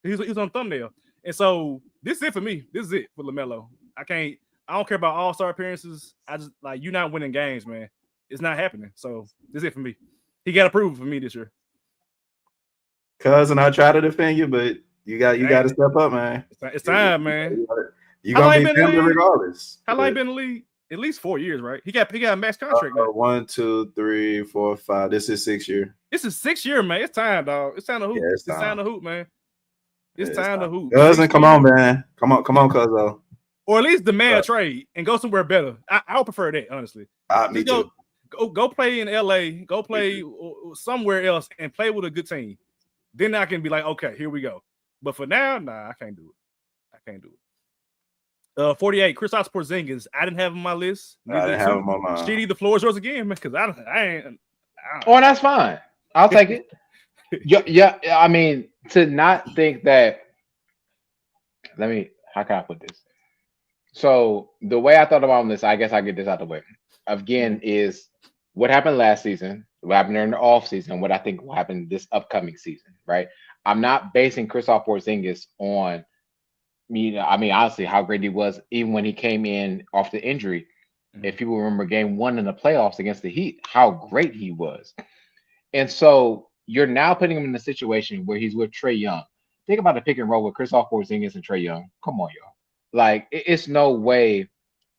He was on thumbnail, and so this is it for me. This is it for LaMelo. I don't care about all-star appearances. I just like you're not winning games, man. It's not happening. So this is it for me. He got to prove it for me this year. Cousin, I try to defend you, but you got to step up, man. It's time, man. You're gonna be family regardless. How long been in the league? At least 4 years, right? He got a max contract now. 1, 2, 3, 4, 5. This is 6 year. This is 6 year, man. It's time, dog. It's time to hoop. Yeah, it's time to hoop, man. It's time to hoop. Cousin, come on, man. Come on, Cousin. Or at least demand a trade and go somewhere better. I would prefer that, honestly. Me too. Go play in LA. Go play somewhere else and play with a good team. Then I can be like, okay, here we go. But for now, nah, I can't do it. 48, Kristaps Porzingis. I didn't have him on my list. I didn't have him on mine. Shitty, the floor is yours again, man, because I ain't. Oh, that's fine. I'll take it. Yeah. I mean, to not think that. How can I put this? So the way I thought about this, I guess I get this out the way. Again, is what happened last season, what happened during the off season, what I think will happen this upcoming season, right? I'm not basing Kristaps Porzingis on, honestly, how great he was even when he came in off the injury. Mm-hmm. If people remember game 1 in the playoffs against the Heat, how great he was. And so you're now putting him in a situation where he's with Trae Young. Think about the pick and roll with Kristaps Porzingis and Trae Young. Come on, y'all. Like, it's no way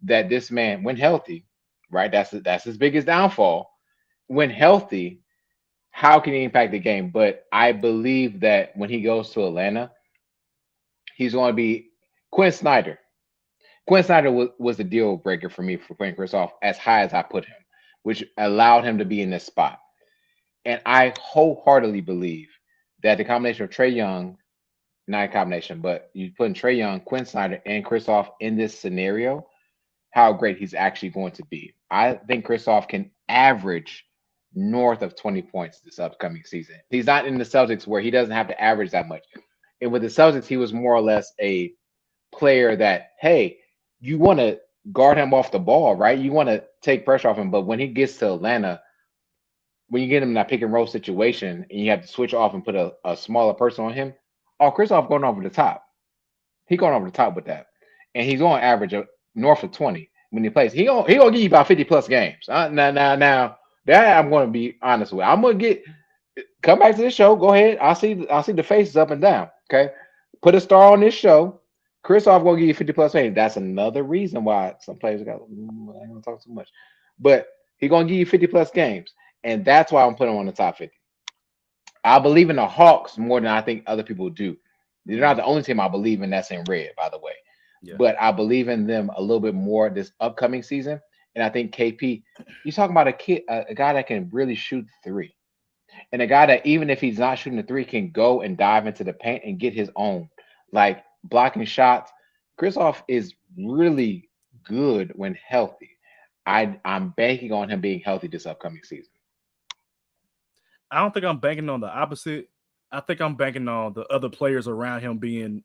that this man, when healthy, right? That's his biggest downfall. When healthy, how can he impact the game? But I believe that when he goes to Atlanta, he's going to be Quinn Snyder. Quinn Snyder was the deal breaker for me for putting Kristaps as high as I put him, which allowed him to be in this spot. And I wholeheartedly believe that the combination of Trae Young, not a combination, but you putting Trae Young, Quinn Snyder, and Kristaps in this scenario, how great he's actually going to be. I think Kristaps can average north of 20 points this upcoming season. He's not in the Celtics where he doesn't have to average that much. And with the Celtics, he was more or less a player that, hey, you want to guard him off the ball, right? You want to take pressure off him. But when he gets to Atlanta, when you get him in that pick and roll situation and you have to switch off and put a smaller person on him, Kristaps going over the top. He's going over the top with that. And he's going to average north of 20 when he plays. He gonna give you about 50+ games. Now, that I'm going to be honest with. I'm going to come back to this show. Go ahead. I'll see the faces up and down. Okay. Put a star on this show. Kristoff gonna give you 50 plus games. That's another reason why some players got. I ain't gonna talk too much, but he gonna give you 50 plus games, and that's why I'm putting him on the top 50. I believe in the Hawks more than I think other people do. They're not the only team I believe in that's in red, by the way. Yeah. But I believe in them a little bit more this upcoming season. And I think KP, you're talking about a guy that can really shoot three. And a guy that even if he's not shooting the three can go and dive into the paint and get his own. Like blocking shots. Kristoff is really good when healthy. I'm banking on him being healthy this upcoming season. I don't think I'm banking on the opposite. I think I'm banking on the other players around him being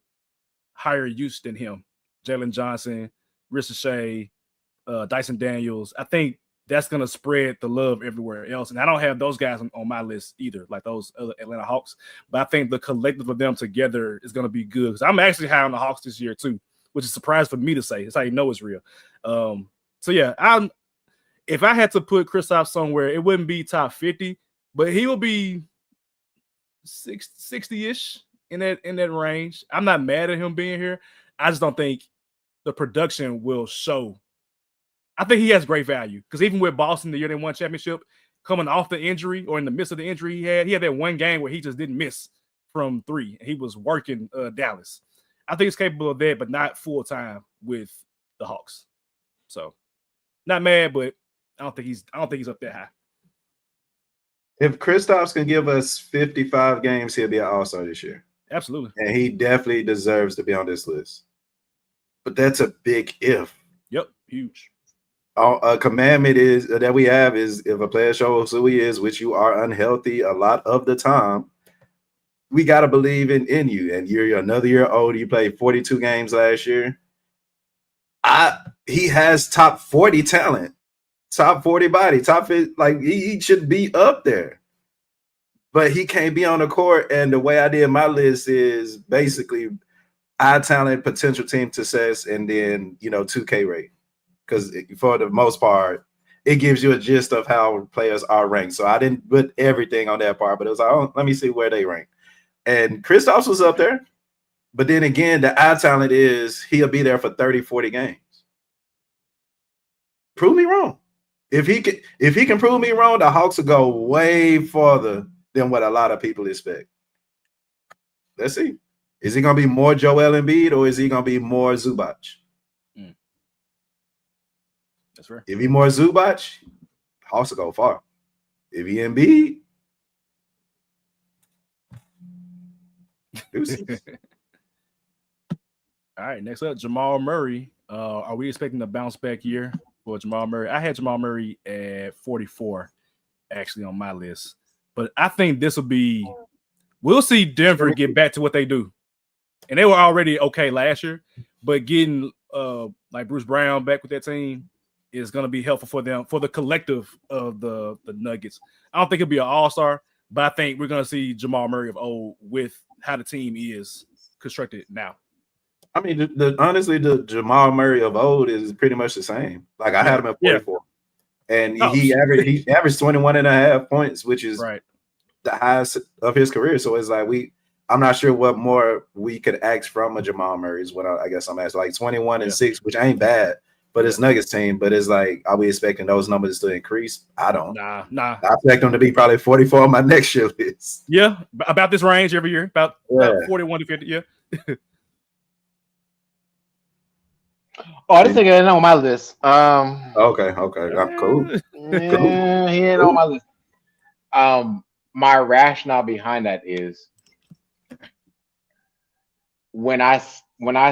higher use than him. Jalen Johnson, Ricochet, Dyson Daniels. I think that's going to spread the love everywhere else. And I don't have those guys on my list either, like those other Atlanta Hawks. But I think the collective of them together is going to be good. Because I'm actually high on the Hawks this year too, which is a surprise for me to say. That's how you know it's real. So yeah, if I had to put Kristoff somewhere, it wouldn't be top 50, but he will be 60-ish in that range. I'm not mad at him being here. I just don't think the production will show. I think he has great value because even with Boston, the year they won championship, coming off the injury or in the midst of the injury he had that one game where he just didn't miss from three. He was working Dallas. I think he's capable of that, but not full time with the Hawks. So not mad, but I don't think he's up that high. If Kristoff can give us 55 games, he'll be an all-star this year. Absolutely. And he definitely deserves to be on this list. But that's a big if. Yep, huge. A commandment is that we have is if a player shows who he is, which you are unhealthy a lot of the time, we got to believe in you. And you're another year older. You played 42 games last year. He has top 40 talent. Top 40 body, top 50, like he should be up there, but he can't be on the court. And the way I did my list is basically eye talent, potential team success, and then 2K rate, because for the most part, it gives you a gist of how players are ranked. So I didn't put everything on that part, but it was like, oh, let me see where they rank. And Kristoff was up there, but then again, the eye talent is he'll be there for 30, 40 games. Prove me wrong. If he can prove me wrong, the Hawks will go way farther than what a lot of people expect. Let's see. Is he going to be more Joel Embiid or is he going to be more Zubac? That's right. If he more Zubac, Hawks will go far. If he Embiid, all right, next up, Jamal Murray. Are we expecting a bounce back year for Jamal Murray? I had Jamal Murray at 44, actually, on my list. But I think this will be – we'll see Denver get back to what they do. And they were already okay last year, but getting like Bruce Brown back with that team is going to be helpful for them, for the collective of the Nuggets. I don't think he'll be an all-star, but I think we're going to see Jamal Murray of old with how the team is constructed now. I mean, honestly, the Jamal Murray of old is pretty much the same. Like I had him at 44. Yeah. And he averaged 21.5 points, which is the highest of his career. So it's like I'm not sure what more we could ask from a Jamal Murray is what I guess I'm asking. Like 21 and 6, which ain't bad, but it's Nuggets team. But it's like, are we expecting those numbers to increase? I don't. Nah. I expect them to be probably 44 on my next year list. Yeah, about this range every year, about 41 to 50. Yeah. Oh, this nigga ain't on my list. Okay. Cool. Yeah, he ain't on my list. My rationale behind that is when I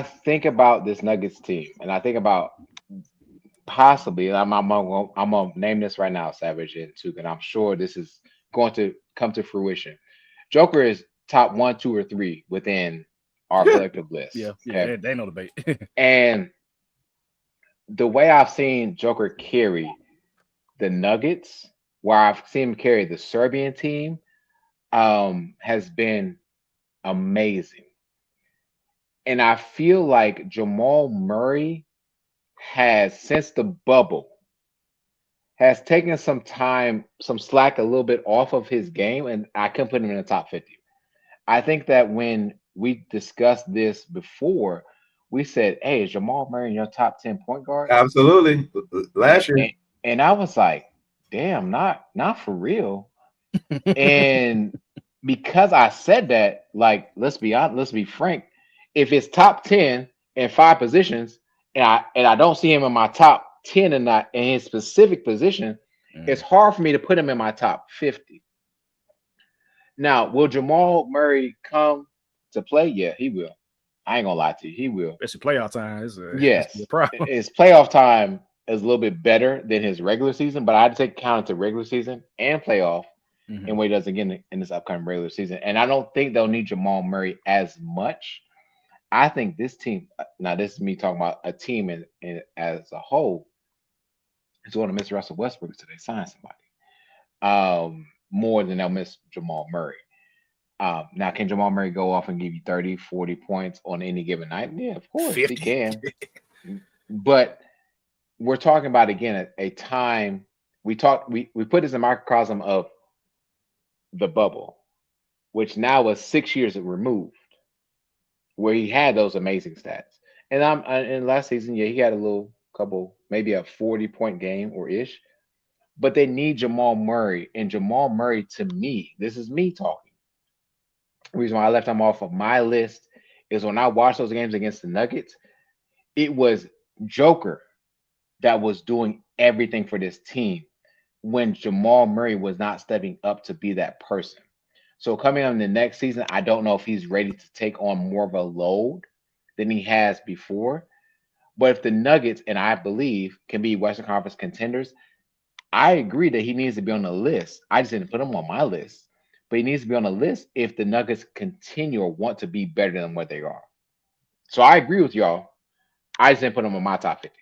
think about this Nuggets team, and I think about possibly, I'm gonna name this right now, Savage and Tuke, and I'm sure this is going to come to fruition. Joker is top 1, 2, or 3 within our collective list. Yeah, okay? They know the bait. And the way I've seen Joker carry the Nuggets, where I've seen him carry the Serbian team, has been amazing. And I feel like Jamal Murray has, since the bubble, has taken some slack a little bit off of his game, and I can put him in the top 50. I think that when we discussed this before, we said, "Hey, is Jamal Murray your top 10 point guard?" Absolutely. And, Last year. and I was like, "Damn, not for real." And because I said that, like, let's be honest, let's be frank. If it's top 10 in 5 positions, and I don't see him in my top 10 and not in his specific position, it's hard for me to put him in my top 50. Now, will Jamal Murray come to play? Yeah, he will. I ain't gonna lie to you, he will. Especially playoff time. It's a Yes, problem. his playoff time is a little bit better than his regular season, but I had to take account to regular season and playoff and what he does again in this upcoming regular season. And I don't think they'll need Jamal Murray as much. I think this team, now this is me talking about a team as a whole, is going to miss Russell Westbrook until they sign somebody. More than they'll miss Jamal Murray. Now, can Jamal Murray go off and give you 30, 40 points on any given night? Yeah, of course 50. He can. But we're talking about, again, a time we put this in microcosm of the bubble, which now was 6 years removed, where he had those amazing stats. And in last season, yeah, he had a couple, maybe a 40-point game or ish. But they need Jamal Murray. And Jamal Murray, to me, this is me talking. The reason why I left him off of my list is when I watched those games against the Nuggets, it was Joker that was doing everything for this team when Jamal Murray was not stepping up to be that person. So coming on the next season, I don't know if he's ready to take on more of a load than he has before. But if the Nuggets, and I believe, can be Western Conference contenders, I agree that he needs to be on the list. I just didn't put him on my list. But he needs to be on the list if the Nuggets continue or want to be better than what they are. So I agree with y'all. I just didn't put him on my top 50.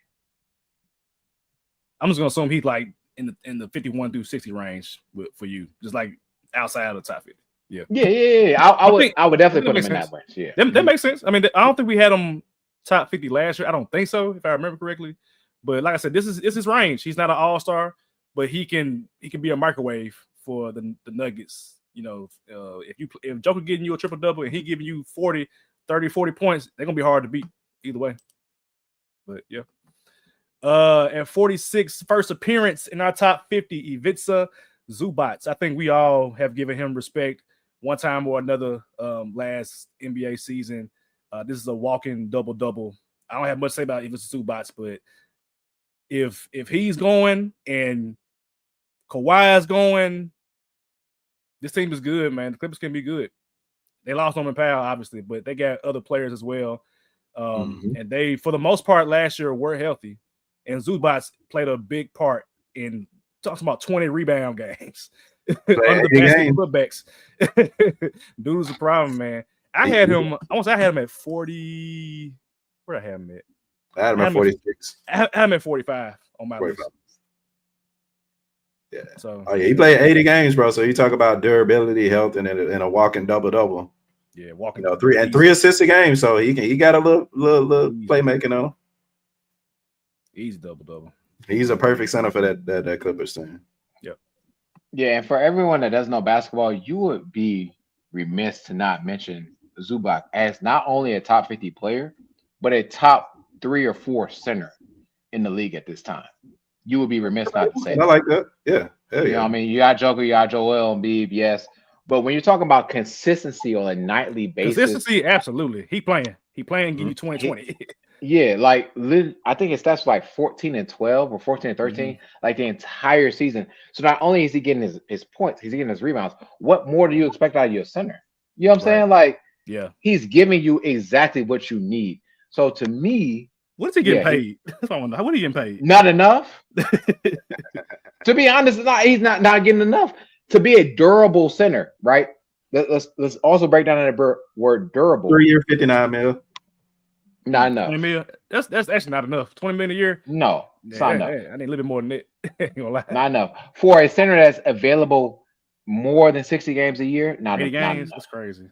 I'm just gonna assume he's like in the 51 through 60 range for you, just like outside of the top 50. Yeah. I would definitely put him in that range. Yeah, that makes sense. I mean, I don't think we had him top 50 last year. I don't think so, if I remember correctly. But like I said, this is his range. He's not an all-star, but he can be a microwave for the Nuggets. You know, if Joker getting you a triple-double and he giving you 40 points, they're gonna be hard to beat either way. But yeah. And 46 first appearance in our top 50, Ivica Zubac. I think we all have given him respect one time or another last NBA season. This is a walking double-double. I don't have much to say about Ivica Zubac, but if he's going and Kawhi is going, this team is good, man. The Clippers can be good. They lost Norman Powell, obviously, but they got other players as well. And they, for the most part, last year were healthy. And Zubac played a big part in talking about 20 rebound games under the basket putbacks. Dude was a problem, man. I had him at 40. Where I had him at? I had him at 46. I had him at 45 on my 45. List. Yeah. So he played 80 games, bro. So you talk about durability, health, and a walking double-double. Yeah, walking. Three assists a game. So he got a little playmaking on him. He's double-double. He's a perfect center for that Clippers team. Yep. Yeah, and for everyone that doesn't know basketball, you would be remiss to not mention Zubac as not only a top 50 player, but a top 3 or 4 center in the league at this time. You would be remiss not to say that. I like that. Yeah. Hell you know what I mean? You got Joker, you got Joel Embiid, yes. But when you're talking about consistency on a nightly basis. Consistency, absolutely. He playing, give you 20. Yeah, like I think his stats were like 14 and 12 or 14 and 13, like the entire season. So not only is he getting his points, he's getting his rebounds. What more do you expect out of your center? You know what I'm saying? Like, yeah, he's giving you exactly what you need. So to me, what is he getting paid? That's what I wonder. What are you getting paid? Not enough. To be honest, he's not getting enough to be a durable center, right? Let's also break down that word durable. 3 year, 59 mil. Not enough. 20 million. That's actually not enough. 20 million a year. No, it's not enough. I need a little bit more than that. Ain't gonna lie. Not enough for a center that's available more than 60 games a year. 80 games. That's crazy.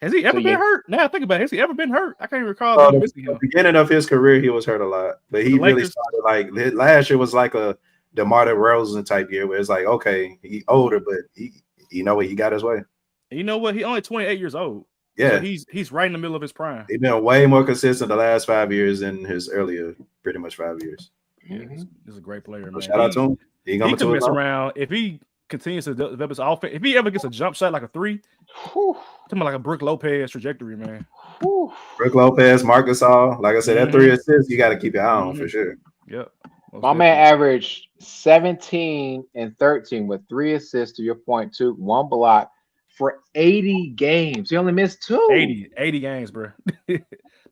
Has he ever been hurt? Now think about it. Has he ever been hurt? I can't even recall. The beginning of his career, he was hurt a lot, but he really started like last year was like a DeMar DeRozan type year where it's like, okay, he older, but he you know what, he got his way. And you know what? He only 28 years old. Yeah, So he's right in the middle of his prime. He's been way more consistent the last 5 years than his earlier, pretty much 5 years. Yeah, he's a great player, man. Shout out to him. He could mess around if he continues to develop his offense. If he ever gets a jump shot like a three, talking about like a Brook Lopez trajectory, man. Brook Lopez, Marcus All. Like I said, that 3 assists, you got to keep your eye on for sure. Yep. My man averaged 17 and 13 with 3 assists, to your point, 2, 1 block for 80 games. He only missed 2. 80 games, bro.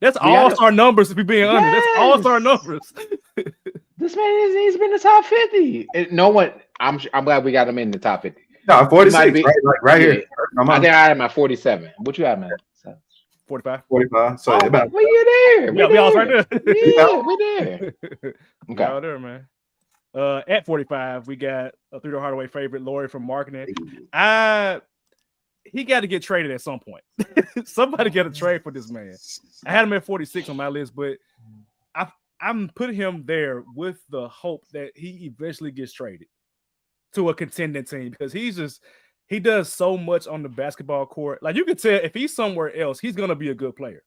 That's all-star numbers, if we're being honest. That's all-star numbers. This man he's been in the top 50. No one, I'm glad we got him in the top 50. No, 46, right here. I think I had him at 47. What you have, man? 45. 45. So about we there. We all right there. Yeah, we there. Okay. All there, man. At 45, we got a Theodore Hardaway favorite, Laurie from marketing. He got to get traded at some point. Somebody got to trade for this man. I had him at 46 on my list, but I'm putting him there with the hope that he eventually gets traded to a contending team, because he does so much on the basketball court. Like, you can tell if he's somewhere else, he's going to be a good player.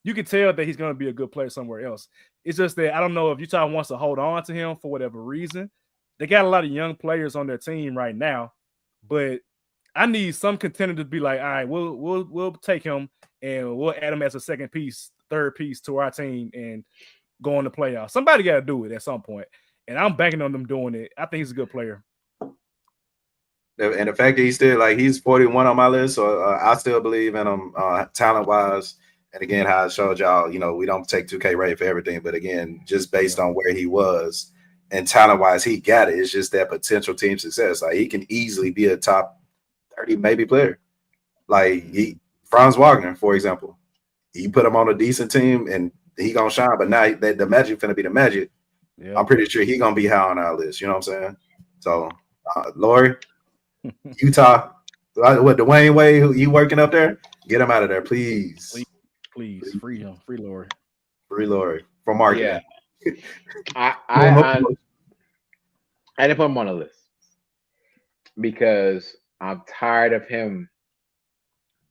You can tell that he's going to be a good player somewhere else. It's just that I don't know if Utah wants to hold on to him for whatever reason. They got a lot of young players on their team right now, but I need some contender to be like, all right, we'll take him and we'll add him as a second piece, third piece to our team and go on the playoffs. Somebody got to do it at some point, and I'm banking on them doing it. I think he's a good player. And the fact that he's 41 on my list, so I still believe in him talent-wise. And again, how I showed y'all, we don't take 2K rate for everything, but again, just based on where he was and talent-wise, he got it. It's just that potential team success. Like, he can easily be a top 30 maybe player. Like Franz Wagner, for example. You put him on a decent team and he gonna shine, but now the Magic finna be the Magic. Yeah. I'm pretty sure he gonna be high on our list. You know what I'm saying? So, Laurie, Utah, what, Dwayne Wade, who you working up there? Get him out of there, please. Please. Free him. Free Laurie. Free Laurie from marketing. Yeah. I didn't put him on the list because I'm tired of him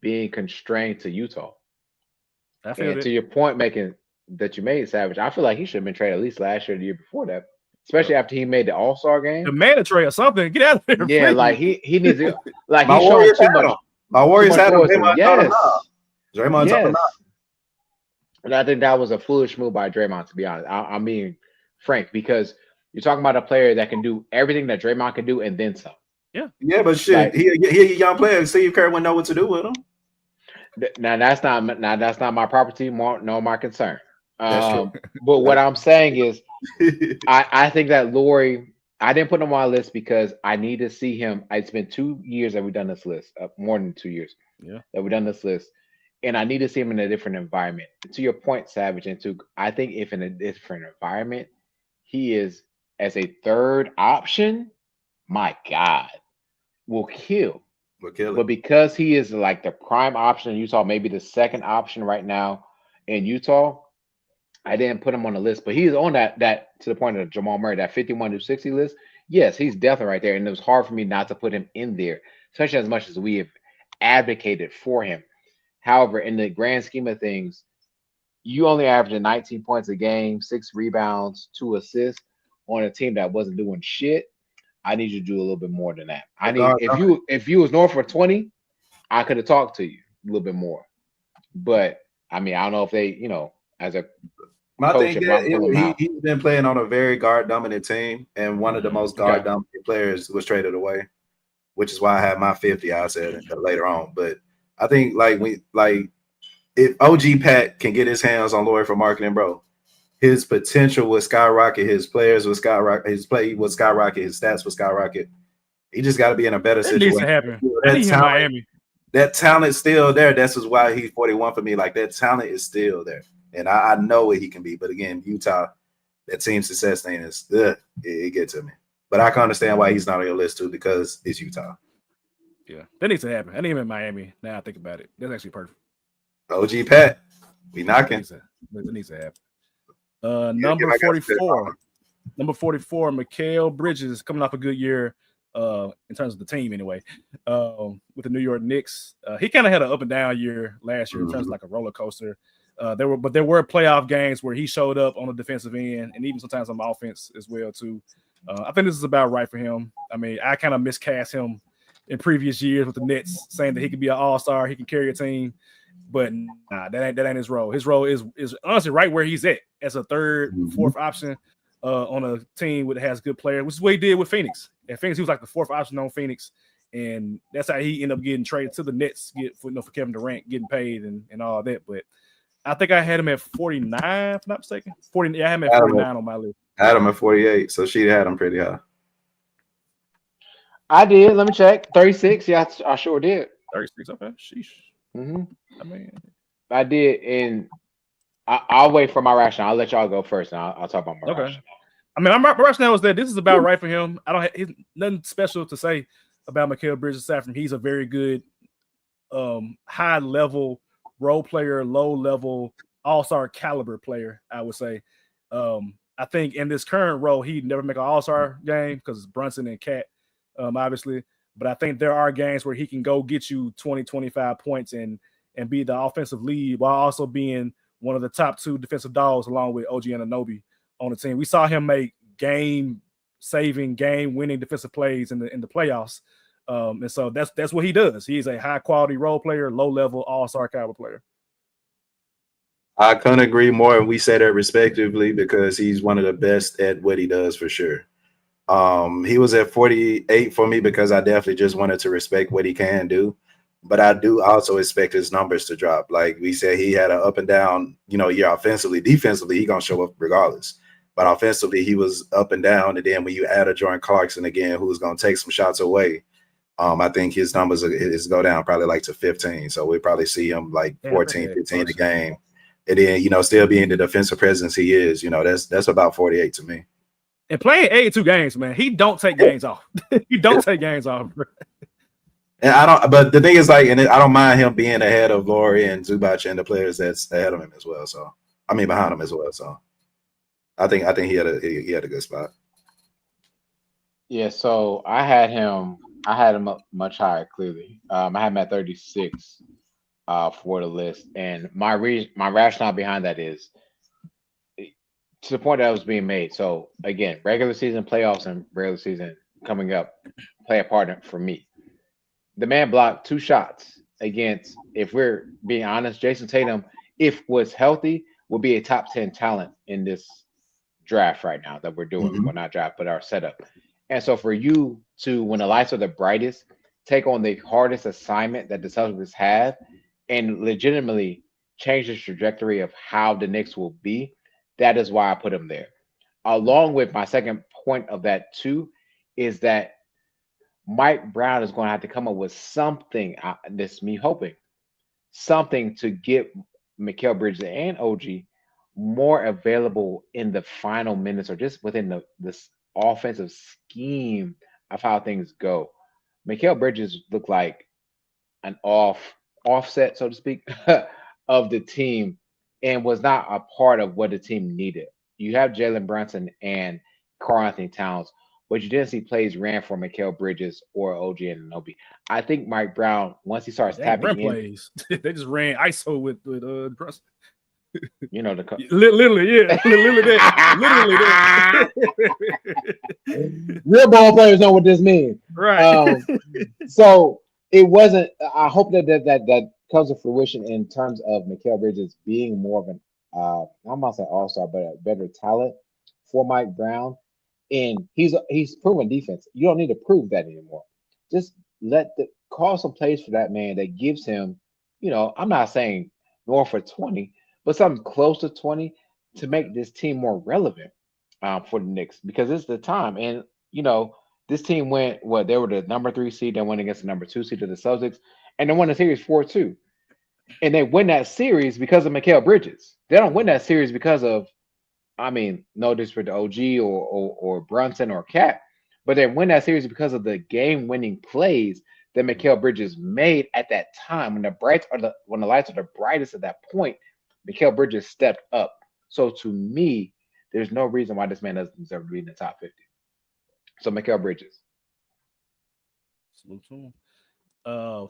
being constrained to Utah. And to your point that you made, Savage, I feel like he should have been traded at least last year or the year before that, especially after he made the All-Star game. The mandatory or something. Get out of there. Yeah, please. Like he needs to. Like, he's showing too much. My Warriors had him. Yes. Draymond's up and up. And I think that was a foolish move by Draymond, to be honest. I'm being frank, because you're talking about a player that can do everything that Draymond can do and then some. Yeah, but shit, like, he a young player. Steve Kerr wouldn't know what to do with him. Now that's not my property, nor my concern. That's true. But what I'm saying is, I think that Laurie, I didn't put him on my list because I need to see him. It's been 2 years that we've done this list, more than 2 years. Yeah, that we've done this list, and I need to see him in a different environment. To your point, Savage, I think if in a different environment, he is as a third option, my God, will kill. But because he is like the prime option in Utah, maybe the second option right now in Utah, I didn't put him on the list. But he's on that to the point of Jamal Murray, that 51 to 60 list. Yes, he's definitely right there. And it was hard for me not to put him in there, especially as much as we have advocated for him. However, in the grand scheme of things, you only averaged 19 points a game, 6 rebounds, 2 assists on a team that wasn't doing shit. I need you to do a little bit more than that. I need if you was north for 20, I could have talked to you a little bit more. But I mean, I don't know if they, as a my thing is he's been playing on a very guard dominant team, and one of the most guard dominant players was traded away, which is why I had my 50. I said later on, but I think if OG Pat can get his hands on Laurie for marketing, bro, his potential would skyrocket. His players would skyrocket. His play would skyrocket. His stats would skyrocket. He just got to be in a better situation. Needs to happen. Miami. That talent's still there. That's why he's 41 for me. Like, that talent is still there, and I know what he can be. But again, Utah, that team success thing is it gets to me. But I can understand why he's not on your list too, because it's Utah. Yeah, that needs to happen. I need him in Miami. Now I think about it, that's actually perfect. OG Pat, we knocking. It needs to happen. Number 44. Number 44, Mikal Bridges, coming off a good year. in terms of the team anyway. With the New York Knicks, he kind of had an up and down year last year in terms of like a roller coaster. There were playoff games where he showed up on the defensive end and even sometimes on offense as well too. I think this is about right for him. I mean, I kind of miscast him in previous years with the Nets, saying that he could be an all-star, he can carry a team, but nah, that ain't his role. His role is honestly right where he's at as a third, fourth option on a team that has good players, which is what he did with Phoenix. At Phoenix, he was like the fourth option on Phoenix, and that's how he ended up getting traded to the Nets for Kevin Durant getting paid and all that. But I think I had him at 49, if I'm not mistaken. 40, yeah, I had him at 49 on my list. I had him at 48, so she had him pretty high. I did. Let me check. 36. Yeah, I sure did. 36. Okay. Sheesh. I mean, I did, and I'll wait for my rationale. I'll let y'all go first, and I'll talk about my rationale. I mean, my rationale is that this is about right for him. I don't have nothing special to say about Mikal Bridges aside from he's a very good, high level role player, low level all-star caliber player. I would say. I think in this current role, he'd never make an all-star game because it's Brunson and Cat. Obviously, but I think there are games where he can go get you 20, 25 points and be the offensive lead while also being one of the top two defensive dogs along with OG Anunoby on the team. We saw him make game-saving, game-winning defensive plays in the playoffs, and so that's what he does. He's a high-quality role player, low-level all-star caliber player. I couldn't agree more, and we say that respectively because he's one of the best at what he does for sure. He was at 48 for me because I definitely just wanted to respect what he can do, but I do also expect his numbers to drop. Like we said, he had an up and down, year offensively. Defensively, he gonna show up regardless, but offensively, he was up and down. And then when you add a Jordan Clarkson again, who's gonna take some shots away, I think his numbers is go down probably like to 15. So we probably see him like 14, 15 a game, and then still being the defensive presence he is. That's about 48 to me. And playing 82 games, man, he don't take games off. He don't take games off. And I don't. But the thing is, like, and I don't mind him being ahead of Laurie and Zubac and the players that's ahead of him as well. So I mean, behind him as well. So I think he had a good spot. Yeah. So I had him up much higher. Clearly, I had him at 36 for the list, and my rationale behind that is, to the point that was being made. So again, regular season, playoffs, and regular season coming up play a part for me. The man blocked 2 shots against, if we're being honest, Jason Tatum, if was healthy, would be a top 10 talent in this draft right now that we're doing. Well, not draft, but our setup. And so for you to, when the lights are the brightest, take on the hardest assignment that the Celtics have and legitimately change the trajectory of how the Knicks will be, that is why I put him there. Along with my second point of that too, is that Mike Brown is going to have to come up with something. This is me hoping something to get Mikal Bridges and OG more available in the final minutes or just within this offensive scheme of how things go. Mikal Bridges looked like an offset, so to speak, of the team, and was not a part of what the team needed. You have Jalen Brunson and Karl-Anthony Towns, but you didn't see plays ran for Mikal Bridges or OG Anunoby. I think Mike Brown, once he starts tapping in, plays. They just ran ISO with Brunson. Literally that. Real ball players know what this means, right? So it wasn't. I hope that comes to fruition in terms of Mikal Bridges being more of an I'm not saying all-star, but a better talent for Mike Brown. And he's proven defense. You don't need to prove that anymore. Just call some plays for that man that gives him, I'm not saying north of 20, but something close to 20 to make this team more relevant for the Knicks, because it's the time. And this team went they were the number 3 seed, they went against the number 2 seed of the Celtics, and they won the series 4-2. And they win that series because of Mikal Bridges. They don't win that series because of, no disrespect to OG or Brunson or Cat, but they win that series because of the game-winning plays that Mikal Bridges made at that time. When the lights are the brightest at that point, Mikal Bridges stepped up. So to me, there's no reason why this man doesn't deserve to be in the top 50. So Mikal Bridges. Salute to him.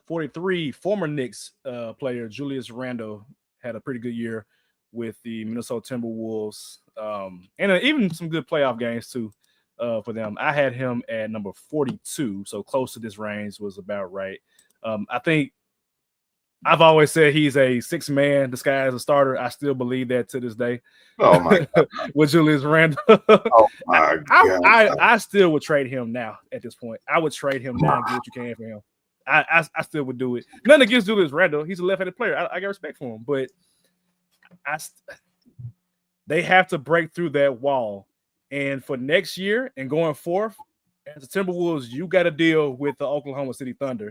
43, former Knicks player Julius Randle had a pretty good year with the Minnesota Timberwolves, and even some good playoff games too for them. I had him at number 42, so close to this range was about right. I think I've always said he's a six-man disguised as a starter. I still believe that to this day. Oh my God. With Julius Randle. Oh my God. I still would trade him now at this point. I would trade him now and get what you can for him. I still would do it. Nothing against Julius Randle. He's a left-handed player. I got respect for him, but they have to break through that wall. And for next year and going forth, as the Timberwolves, you got to deal with the Oklahoma City Thunder.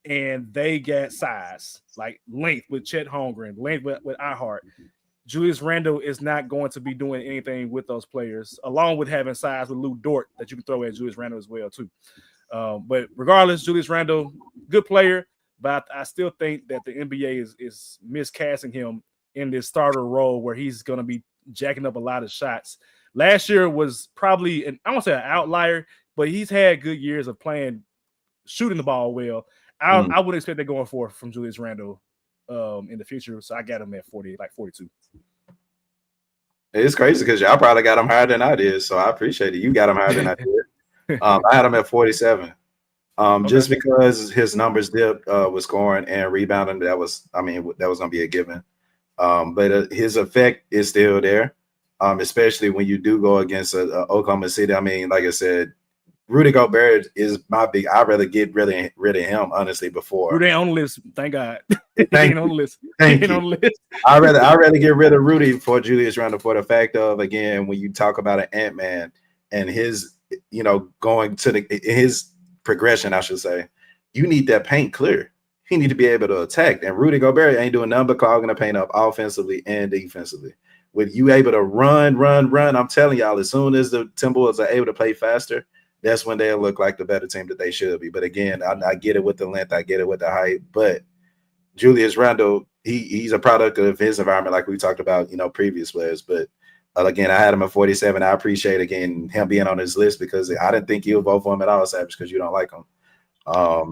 And they got size, like length with Chet Holmgren, length with iHeart. Julius Randle is not going to be doing anything with those players, along with having size with Lou Dort that you can throw at Julius Randle as well, too. But regardless, Julius Randle, good player, but I still think that the NBA is miscasting him in this starter role where he's going to be jacking up a lot of shots. Last year was probably, I won't say an outlier, but he's had good years of shooting the ball well. I would expect that going forth from Julius Randle in the future. So I got him at 40, like 42. It's crazy because y'all probably got him higher than I did. So I appreciate it. You got him higher than I did. I had him at 47. Just because his numbers dipped with scoring and rebounding, that was going to be a given. But his effect is still there, especially when you do go against Oklahoma City. I mean, like I said, Rudy Gobert is my big. I'd rather get rid of him, honestly, before. Rudy ain't on the list. Thank God. Thank on the list. Thank you. On the list. I'd rather get rid of Rudy for Julius Randle for the fact of, again, when you talk about an Ant-Man and his, going to his progression, I should say, you need that paint clear. He need to be able to attack. And Rudy Gobert ain't doing nothing but clogging the paint up offensively and defensively. With you able to run, I'm telling y'all, as soon as the Timberwolves are able to play faster, that's when they'll look like the better team that they should be. But again, I get it with the length, I get it with the height. But Julius Randle, he's a product of his environment, like we talked about, previous players. But again, I had him at 47. I appreciate again him being on this list because I didn't think you would vote for him at all, Savage, because you don't like him. But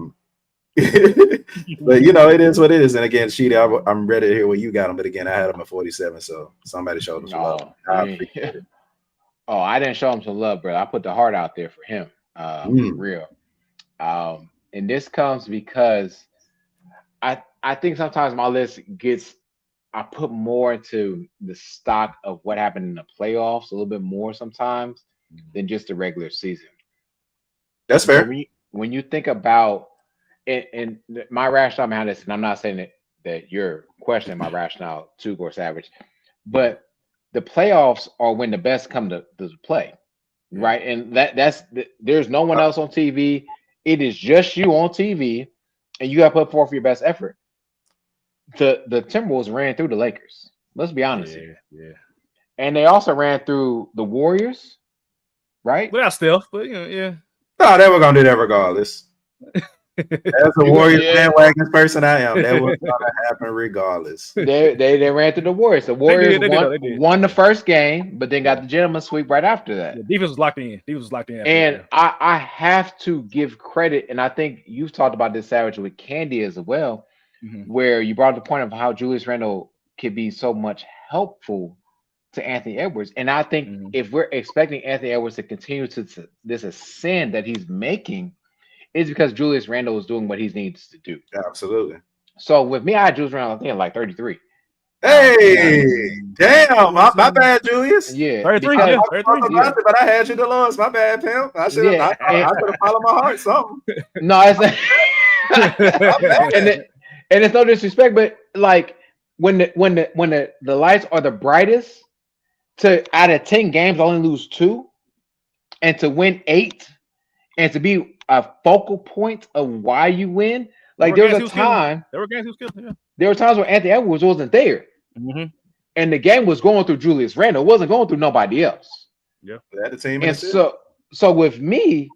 it is what it is. And again, Sheedy, I'm ready to hear what you got him. But again, I had him at 47. So somebody showed him some love. I appreciate it. Oh, I didn't show him some love, bro. I put the heart out there for him, for real. And this comes because I think sometimes my list I put more into the stock of what happened in the playoffs a little bit more sometimes than just the regular season. That's fair. When you think about and my rationale behind this, and I'm not saying that you're questioning my rationale too, Gore Savage, but the playoffs are when the best come to play, right? And there's no one else on TV. It is just you on TV, and you got to put forth your best effort. The Timberwolves ran through the Lakers. Let's be honest. Yeah. And they also ran through the Warriors, right? Without stealth, but yeah. No, they were gonna do that regardless. As a Warriors bandwagon person I am, that was gonna happen regardless. They ran through the Warriors. The Warriors won the first game, but then got the gentleman's sweep right after that. The defense was locked in. And I have to give credit, and I think you've talked about this, Savage, with Candy as well, where you brought up the point of how Julius Randle could be so much helpful to Anthony Edwards. And I think if we're expecting Anthony Edwards to continue to this ascend that he's making, it's because Julius Randle is doing what he needs to do. Absolutely. So with me, I had Julius Randle, I think, like 33. Hey, damn, my bad, Julius. Yeah, 33. But I had you the lowest. My bad, pimp. I should have. I could have followed my heart. Something. No, and it's no disrespect, but like when the lights are the brightest, to out of 10 games only lose 2, and to win 8, and to be a focal point of why you win. Like there was a time. There were games he was killed. Yeah. There were times where Anthony Edwards wasn't there, and the game was going through Julius Randle. It wasn't going through nobody else. Yeah, that the team. And so with me,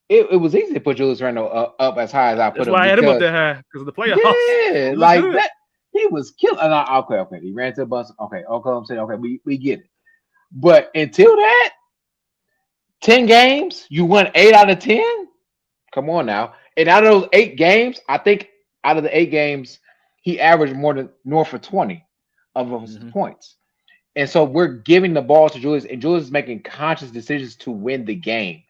it was easy to put Julius Randle up as high as I put him. That's why I had him up that high because of the playoffs. Yeah, like that. He was killing. Okay. He ran to the bus. Okay, Oklahoma City. Okay, we get it. But until that, 10 games, you won 8 out of 10. Come on now. And out of those 8 games, I think out of the 8 games, he averaged more than north of 20 of those points. And so we're giving the ball to Julius, and Julius is making conscious decisions to win the game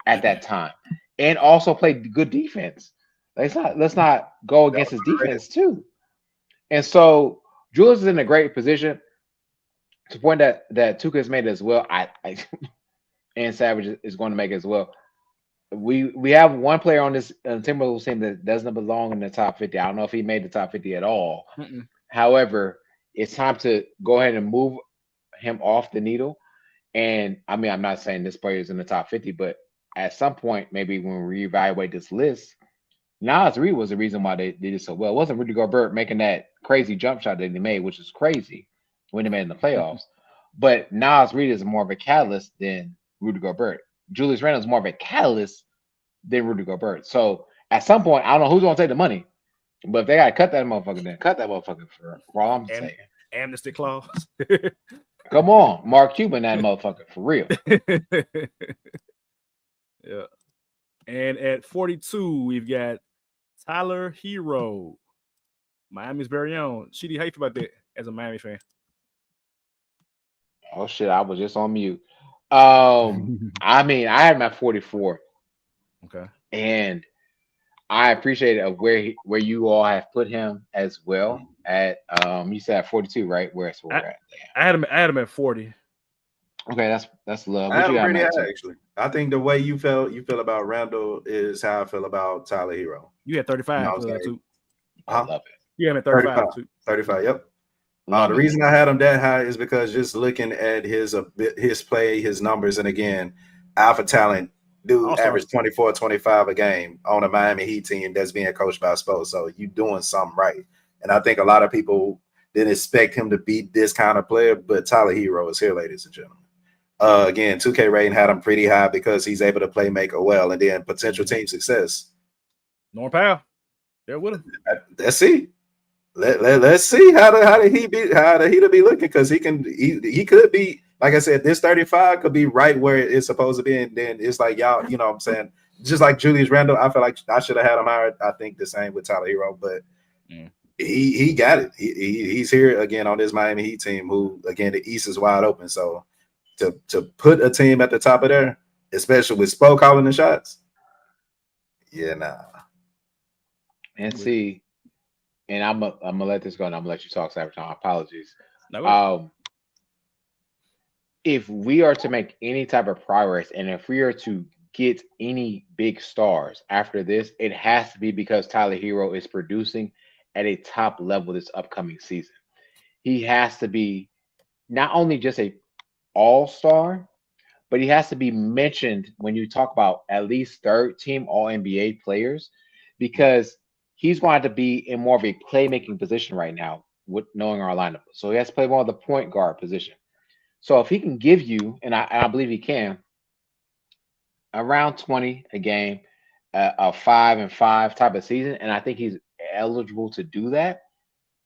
at that time, and also play good defense. Let's not go against his defense too. And so Julius is in a great position. To the point that Tuka has made as well. I and Savage is going to make it as well. We have one player on this Timberwolves team that doesn't belong in the top 50. I don't know if he made the top 50 at all. However, it's time to go ahead and move him off the needle. And I mean, I'm not saying this player is in the top 50, but at some point, maybe when we reevaluate this list, Nas Reed was the reason why they did so well. It wasn't Rudy Gobert making that crazy jump shot that he made, which is crazy when they made in the playoffs. But Nas Reed is more of a catalyst than Rudy Gobert. Julius Randle is more of a catalyst than Rudy Gobert. So at some point, I don't know who's going to take the money, but if they got to cut that motherfucker, then cut that motherfucker for all I'm saying. Amnesty clause. Come on, Mark Cuban, that motherfucker for real. Yeah. And at 42, we've got Tyler Hero, Miami's very own. Sheedy, how you feel about that as a Miami fan? Oh shit, I was just on mute. I mean, I had him at 44. Okay. And I appreciate it of where you all have put him as well at you said at 42, right? Where's we're at? I had him at 40. Okay, that's love. I haven't really actually. I think the way you feel about Randall is how I feel about Tyler Hero. You had 35 too. I love it. Yeah, I'm at 35 too. 35, yep. The reason I had him that high is because just looking at his play, his numbers, and again, alpha talent, dude averaged 24, 25 a game on a Miami Heat team that's being coached by Spo. So you doing something right. And I think a lot of people didn't expect him to be this kind of player, but Tyler Hero is here, ladies and gentlemen. Again, 2K rating had him pretty high because he's able to play maker well, and then potential team success. Norman Powell, there with him. Let's see. Let's see how the Heat be looking, because he could be, like I said, this 35 could be right where it's supposed to be, and then it's like y'all, you know what I'm saying, just like Julius Randle, I feel like I should have had him higher. I think the same with Tyler Hero, but he got it. He's here again on this Miami Heat team, who again the East is wide open. So to put a team at the top of there, especially with Spo calling the shots, And see. And I'm gonna let this go, and I'm gonna let you talk, Sabaton. Apologies. If we are to make any type of progress, and if we are to get any big stars after this, it has to be because Tyler Hero is producing at a top level this upcoming season. He has to be not only just a all-star, but he has to be mentioned when you talk about at least third-team All-NBA players, because he's going to be in more of a playmaking position right now with knowing our lineup. So he has to play more of the point guard position. So if he can give you, and I believe he can, around 20 a game, a 5-5 type of season, and I think he's eligible to do that.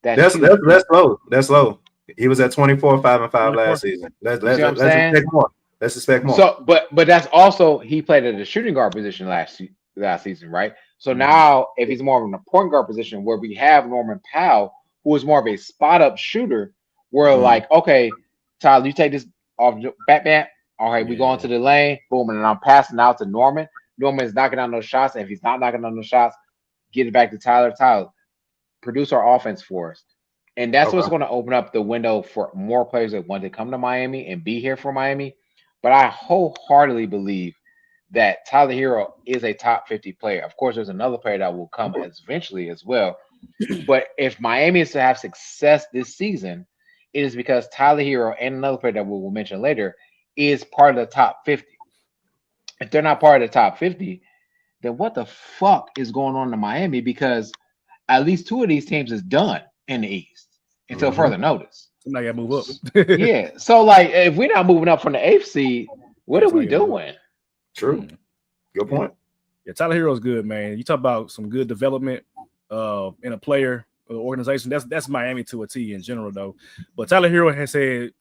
That's low. That's low. He was at 24, 5-5 last season. Let's expect more. Let's expect more. So, but that's also, he played at the shooting guard position last season, right? So now, if he's more of in a point guard position where we have Norman Powell, who is more of a spot up shooter, we're like, okay, Tyler, you take this off back. All right, we go into the lane, boom, and I'm passing out to Norman. Norman is knocking down those shots, and if he's not knocking down those shots, get it back to Tyler. Tyler, produce our offense for us. And that's what's going to open up the window for more players that want to come to Miami and be here for Miami. But I wholeheartedly believe that Tyler Hero is a top 50 player. Of course, there's another player that will come eventually as well. But if Miami is to have success this season, it is because Tyler Hero and another player that we'll mention later is part of the top 50. If they're not part of the top 50, then what the fuck is going on in Miami? Because at least 2 of these teams is done in the East until further notice. Somebody got to move up. Yeah. So, like, if we're not moving up from the 8th seed, what are we doing? True. Good point. Yeah, Tyler Hero's good, man. You talk about some good development in a player or organization. That's Miami to a T in general, though. But Tyler Hero has had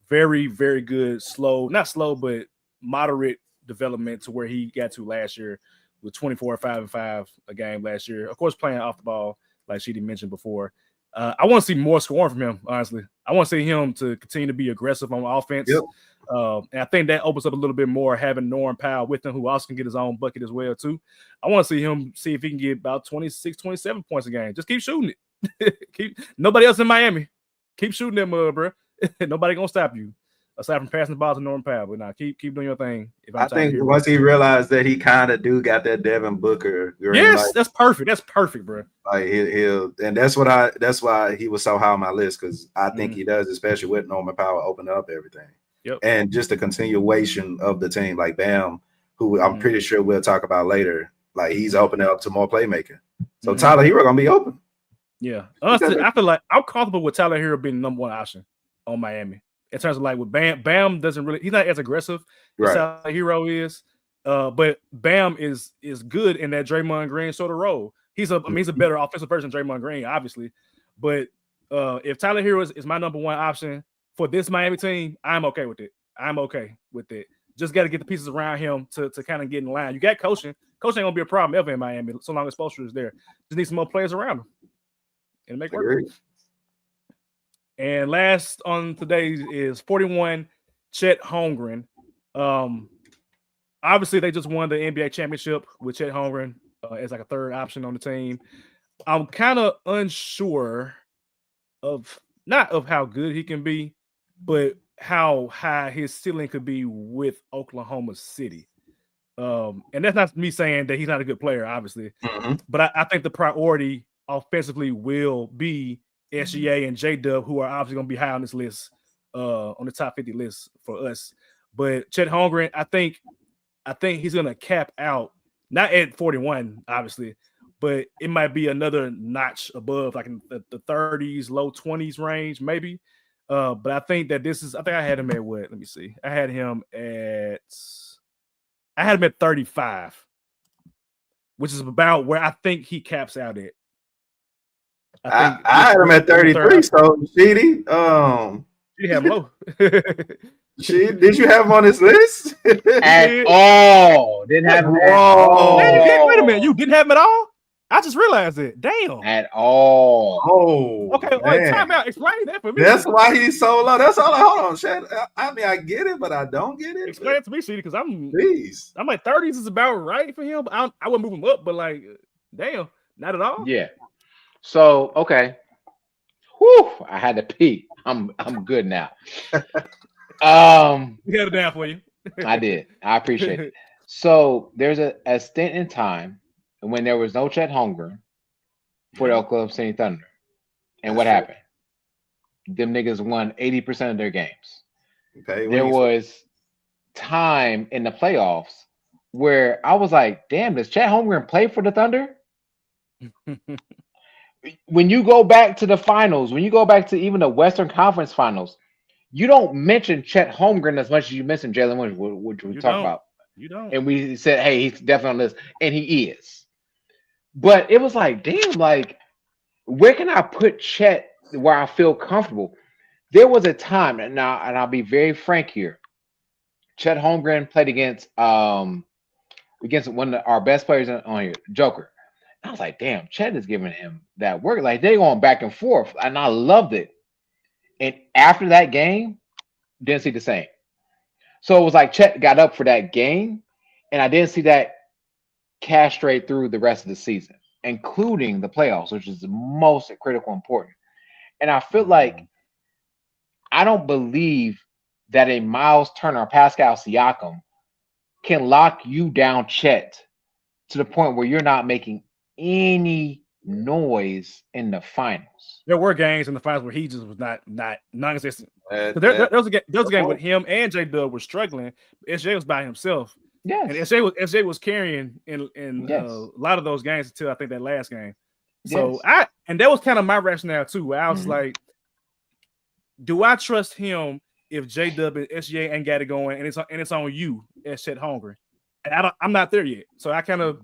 very, very good, not slow, but moderate development to where he got to last year with 24, 5 and 5 a game last year. Of course, playing off the ball, like she mentioned before. I want to see more scoring from him, honestly. I want to see him to continue to be aggressive on offense. Yep. And I think that opens up a little bit more having Norm Powell with him, who also can get his own bucket as well, too. I want to see him see if he can get about 26, 27 points a game. Just keep shooting it. Nobody else in Miami. Keep shooting them, bro. Nobody going to stop you. Aside from passing the ball to Norm Powell, but now keep doing your thing. I think once he realized that he kind of got that Devin Booker. Yes, that's perfect. That's perfect, bro. Like he'll and that's why he was so high on my list, because I think he does, especially with Norman Powell opening up everything. Yep. And just the continuation of the team, like Bam, who I'm pretty sure we'll talk about later. Like he's opening up to more playmaking. So Tyler Hero gonna be open. Yeah, honestly, I feel like I'm comfortable with Tyler Hero being the number one option on Miami. In terms of like with Bam doesn't really, he's not as aggressive as Tyler Hero is, but Bam is good in that Draymond Green sort of role. He's a better offensive version of Draymond Green, obviously. But if Tyler Hero is my number one option for this Miami team, I'm okay with it. I'm okay with it. Just got to get the pieces around him to kind of get in line. You got coaching. Coaching ain't gonna be a problem ever in Miami, so long as Spoelstra is there. Just need some more players around him and make it work. And last on today is 41, Chet Holmgren. Obviously, they just won the NBA championship with Chet Holmgren as like a third option on the team. I'm kind of unsure of not of how good he can be, but how high his ceiling could be with Oklahoma City. And that's not me saying that he's not a good player, obviously. But I think the priority offensively will be SGA and J-Dub, who are obviously going to be high on this list, on the top 50 list for us. But Chet Holmgren, I think he's going to cap out, not at 41, obviously, but it might be another notch above, like in the 30s, low 20s range, maybe. But I think that I had him at what? Let me see. I had him at 35, which is about where I think he caps out at. I had him at 33. So, Sheedy, you have low. Did you have him on this list? At all? Didn't have him at all. Man, wait a minute. You didn't have him at all? I just realized it. Damn. At all. Oh. Okay. Wait, time out. Explain that for me. That's why he's so low. That's all. Hold on, Shad. I mean, I get it, but I don't get it. Explain it to me, Sheedy, because I'm like 30s is about right for him. But I wouldn't move him up, but like, damn, not at all. Yeah. So okay. Whew, I had to pee. I'm good now. We had it down for you. I did. I appreciate it. So there's a stint in time when there was no Chet Holmgren for the Oklahoma City Thunder. And what happened? Them niggas won 80% of their games. Okay. There was time in the playoffs where I was like, damn, does Chet Holmgren play for the Thunder? When you go back to the finals, when you go back to even the Western Conference Finals, you don't mention Chet Holmgren as much as you mention Jalen Williams, which we talked about. You don't. And we said, hey, he's definitely on this, and he is. But it was like, damn, like, where can I put Chet where I feel comfortable? There was a time, and I'll be very frank here. Chet Holmgren played against one of our best players on here, Joker. I was like, damn, Chet is giving him that work. Like, they're going back and forth, and I loved it. And after that game, didn't see the same. So it was like Chet got up for that game, and I didn't see that castrate through the rest of the season, including the playoffs, which is the most critical important. And I feel like I don't believe that a Miles Turner or Pascal Siakam can lock you down, Chet, to the point where you're not making any noise in the finals. There were games in the finals where he just was not non-existent. There was a game with him and J-Dub were struggling. SJ was by himself. Yes. And SJ was carrying in a lot of those games until I think that last game. So and that was kind of my rationale too, where I was like, do I trust him if J-Dub and SGA ain't got it going and it's on you as Chet Holmgren? And I'm not there yet. So I kind of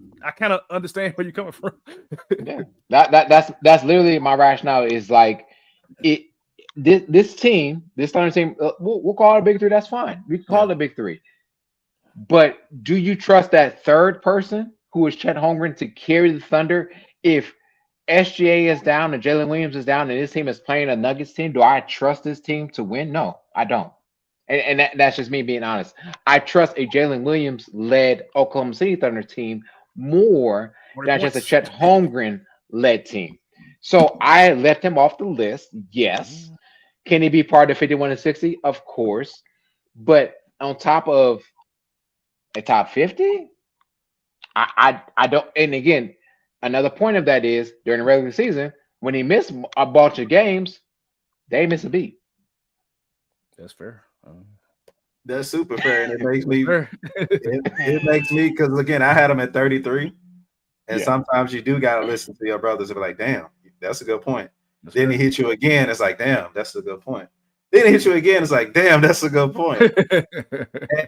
understand where you're coming from. Yeah. That's literally my rationale is like this team, this Thunder team, we'll call it a big three. That's fine. We can call it a big three. But do you trust that third person who is Chet Holmgren, to carry the Thunder if SGA is down and Jalen Williams is down and this team is playing a Nuggets team? Do I trust this team to win? No, I don't. And that's just me being honest. I trust a Jalen Williams led Oklahoma City Thunder team more than just a Chet Holmgren led team. So I left him off the list. Yes. Can he be part of 51 and 60? Of course. But on top of a top 50, I don't. And again, another point of that is during the regular season, when he missed a bunch of games, they miss a beat. That's fair. That's super fair. And it makes me, it makes me, because again, I had him at 33. And sometimes you do got to listen to your brothers and be like, damn, that's a good point. That's then he hit you again. It's like, damn, that's a good point. Then he hit you again. It's like, damn, that's a good point.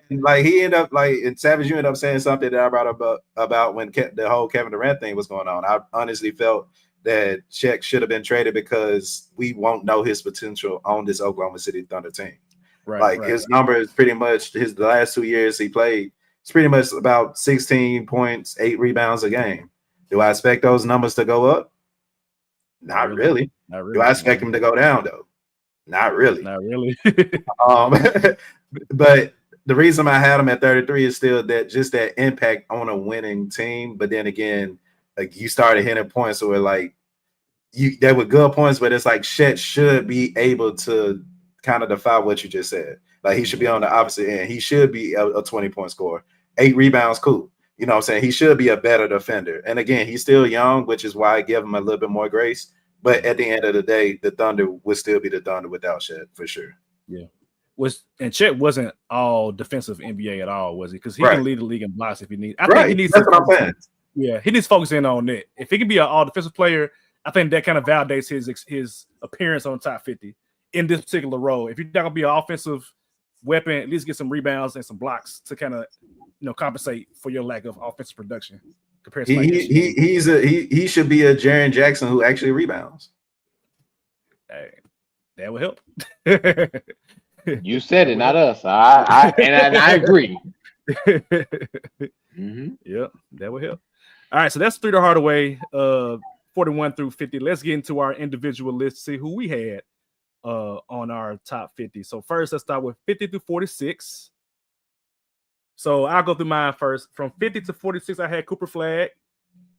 And like he ended up like, and Savage, you ended up saying something that I brought up about when the whole Kevin Durant thing was going on. I honestly felt that Shaq should have been traded because we won't know his potential on this Oklahoma City Thunder team. Right. His number is pretty much the last 2 years he played. It's pretty much about 16 points, 8 rebounds a game. Do I expect those numbers to go up? Not really. Do I expect him to go down though? Not really. But the reason I had him at 33 is still that just that impact on a winning team. But then again, like you started hitting points where like they were good points, but it's like Chet should be able to kind of defy what you just said. Like he should be on the opposite end. He should be a 20-point scorer. 8 rebounds, cool. You know what I'm saying? He should be a better defender. And again, he's still young, which is why I give him a little bit more grace. But at the end of the day, the Thunder would still be the Thunder without Chet, for sure. Yeah. And Chet wasn't all defensive NBA at all, was he? Because he can lead the league in blocks if he needs. I think he needs That's what I'm saying. Yeah, he needs to focus in on that. If he can be an all defensive player, I think that kind of validates his appearance on top 50 in this particular role. If you're not gonna be an offensive weapon, at least get some rebounds and some blocks to kind of compensate for your lack of offensive production. Compared to he should be a Jaren Jackson who actually rebounds. Hey, that would help. You said it, not us. I agree. Yeah, that would help. All right, so that's 3 to Hardaway, 41 through 50. Let's get into our individual list, see who we had on our top 50. So first, let's start with 50 through 46. So I'll go through mine first. From 50 to 46, I had Cooper Flagg.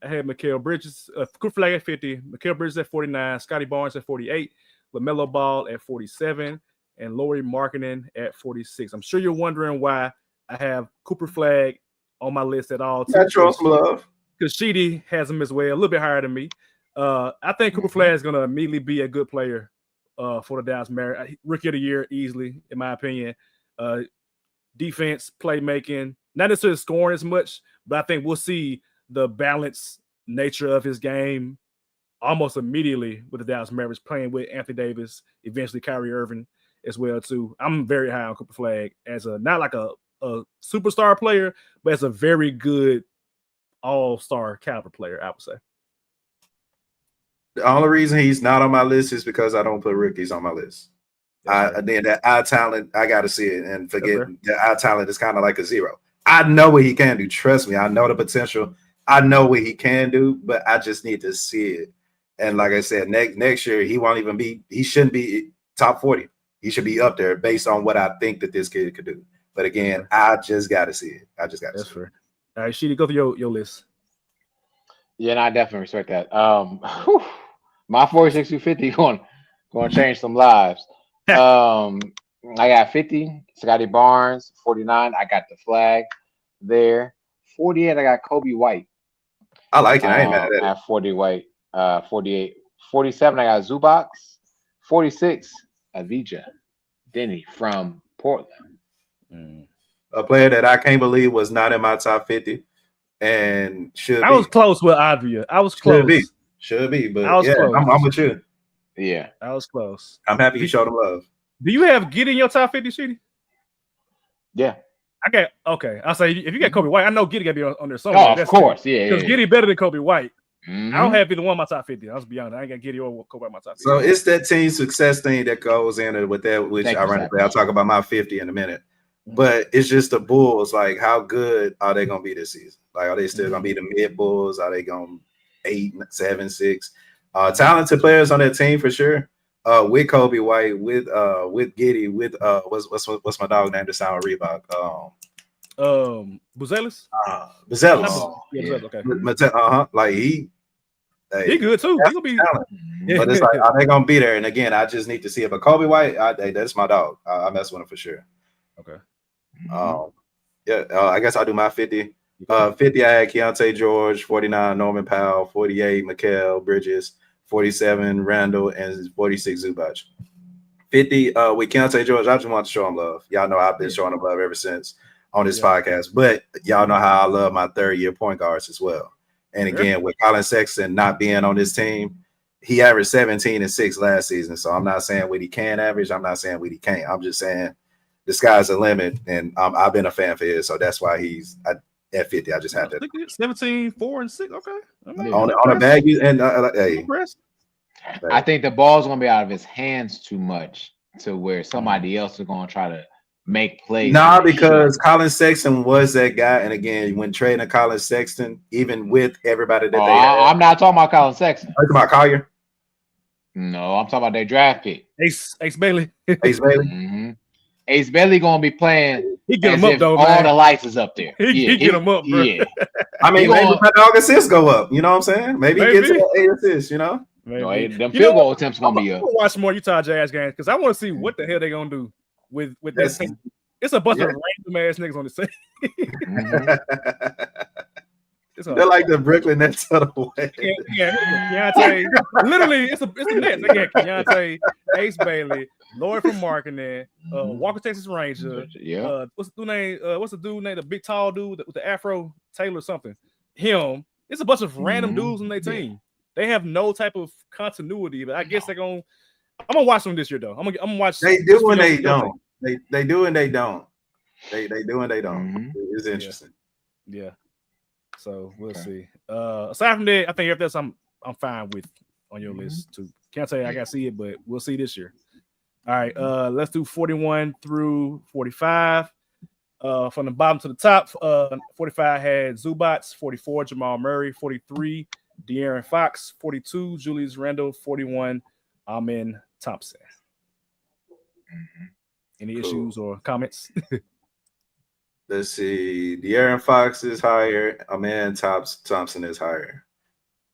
I had Mikal Bridges, Cooper Flagg at 50, Mikal Bridges at 49, Scotty Barnes at 48, LaMelo Ball at 47, and Lauri Markkanen at 46. I'm sure you're wondering why I have Cooper Flagg on my list at all. I trust love. Because Sheedy has him as well, a little bit higher than me. I think Cooper Flagg is going to immediately be a good player for the Dallas Mavericks. Rookie of the year, easily, in my opinion. Defense, playmaking, not necessarily scoring as much, but I think we'll see the balanced nature of his game almost immediately with the Dallas Mavericks, playing with Anthony Davis, eventually Kyrie Irving as well too. I'm very high on Cooper Flagg as not like a superstar player, but as a very good all-star caliber player, I would say. The only reason he's not on my list is because I don't put rookies on my list. Then that eye talent, I got to see it and forget that eye talent is kind of like a 0. I know what he can do. Trust me, I know the potential. I know what he can do, but I just need to see it. And like I said, next year he shouldn't be top 40. He should be up there based on what I think that this kid could do. But again, I just got to see it. That's fair. All right, Sheedy, go through your list. Yeah, and I definitely respect that. My 46 to 50 going to change some lives. I got 50, Scotty Barnes. 49, I got the Flag there. 48, I got Kobe White. I like it. I ain't mad at it. At 40 White. 48. 47, I got Zubac. 46, Avija Denny from Portland. A player that I can't believe was not in my top 50 and should I was close with Avija. I was close. Should be, but I was close. I'm with you. Yeah. I was close. I'm happy you showed him love. Do you have Giddey in your top 50, Sheedy? Yeah. I'll say if you got Kobe White, I know Giddey got to be on there somewhere. Oh, of course. Yeah. Because Giddey better than Kobe White. I don't have either one in my top 50. I'll just be honest. I ain't got Giddey or Kobe in my top 50. So it's that team success thing that goes in with that, which ironically I'll talk about my 50 in a minute. But it's just the Bulls, like how good are they going to be this season? Like, are they still gonna be the mid Bulls? Are they going 8, 7, 6? Talented players on that team for sure. With Kobe White, with Giddey, with what's my dog name to sound Reebok? Buzelis? Buzelis. Yeah. Okay. Like he good too. He gonna be but it's like, are they gonna be there? And again, I just need to see it. But Kobe White, that's my dog. I mess with him for sure. Okay. I guess I'll do my 50. 50, I had Keontae George, 49, Norman Powell, 48, Mikal Bridges, 47, Randall, and 46, Zubac. 50, with Keontae George, I just want to show him love. Y'all know I've been showing him love ever since on this podcast. But y'all know how I love my third-year point guards as well. And again, with Colin Sexton not being on this team, he averaged 17 and 6 last season. So I'm not saying what he can average. I'm not saying what he can't. I'm just saying the sky's the limit. And I've been a fan for his. So that's why he's at 50. I just had to. 17, 4, and 6. Okay. On a bag. And hey. I think the ball's going to be out of his hands too much to where somebody else is going to try to make plays. Nah, because Colin Sexton was that guy. And again, when trading Colin Sexton, even with everybody that they had. I'm not talking about Colin Sexton. I'm talking about Collier. No, I'm talking about their draft pick. Ace Bailey. Ace Bailey. Mm-hmm. Ace Bailey going to be playing. He get him up, though, all man. the lights is up there. He get him up, bro. Yeah. I mean, maybe my dog assists go up. You know what I'm saying? Maybe he gets 8 assists, you know? No, them field goal attempts going to be up. I'm going to watch more Utah Jazz games because I want to see what the hell they're going to do with this team. It's a bunch of random ass niggas on the team. They're like the Brooklyn Nets of the way. Keontae, literally, it's the Nets. They got Keontae, Ace Bailey, Lloyd from Markkinen, Walker Texas Ranger. What's the dude name? The big tall dude with the afro, Taylor something. Him. It's a bunch of random dudes on their team. They have no type of continuity, but I guess they're gonna. I'm gonna watch them this year though. I'm gonna watch. They do and they don't. They do and they don't. They do and they don't. Mm-hmm. It's interesting. Yeah. So we'll see. Aside from that, I think if that's I'm fine with on your list too. Can't say I gotta see it, but we'll see this year. All right, let's do 41 through 45. From the bottom to the top, 45 had Zubac, 44 Jamal Murray, 43 De'Aaron Fox, 42 Julius Randle, 41 Amen Thompson. Any issues or comments? Let's see. De'Aaron Fox is higher. Amen Thompson is higher.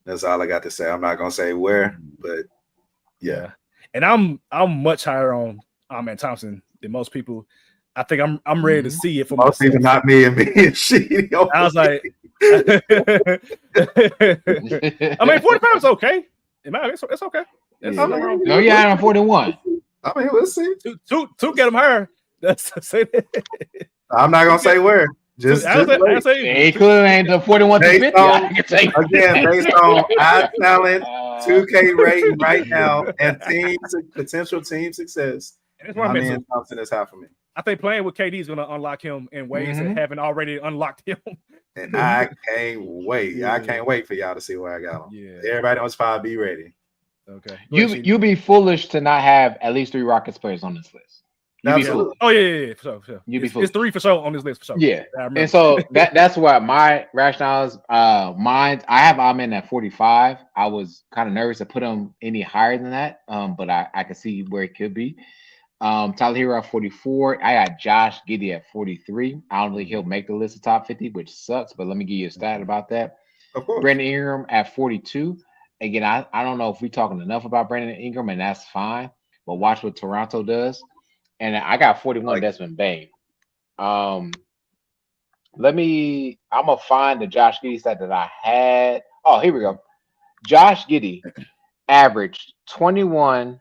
That's all I got to say. I'm not gonna say where, but yeah. And I'm much higher on Amen Thompson than most people. I think I'm ready to see it for most myself. people, not me and shitty. I was like, I mean, 45 is okay. It's okay. No, you had on 41. I mean, we'll see. Two get them higher. That's say that. I'm not gonna say where. Just it could ain't the 41 to 50. Again, based on eye talent, 2K rating right now, and potential team success. Amen Thompson is high for me. I think playing with KD is going to unlock him in ways that haven't already unlocked him. And I can't wait. Yeah. I can't wait for y'all to see where I got him. Yeah. Everybody on Spot, be ready. Okay. You be foolish to not have at least 3 Rockets players on this list. Absolutely. Oh yeah, for sure. You'd be foolish. It's 3 for sure on this list for sure. Yeah. And so that's what my rationale is. Mine, I have Amen at 45. I was kind of nervous to put him any higher than that, but I could see where it could be. Tyler Hero at 44. I got Josh Giddey at 43. I don't think he'll make the list of top 50, which sucks, but let me give you a stat about that. Of course. Brandon Ingram at 42. Again, I don't know if we're talking enough about Brandon Ingram, and that's fine, but watch what Toronto does. And I got 41 Desmond Bane. I'm gonna find the Josh Giddey stat that I had. Oh, here we go. Josh Giddey averaged 21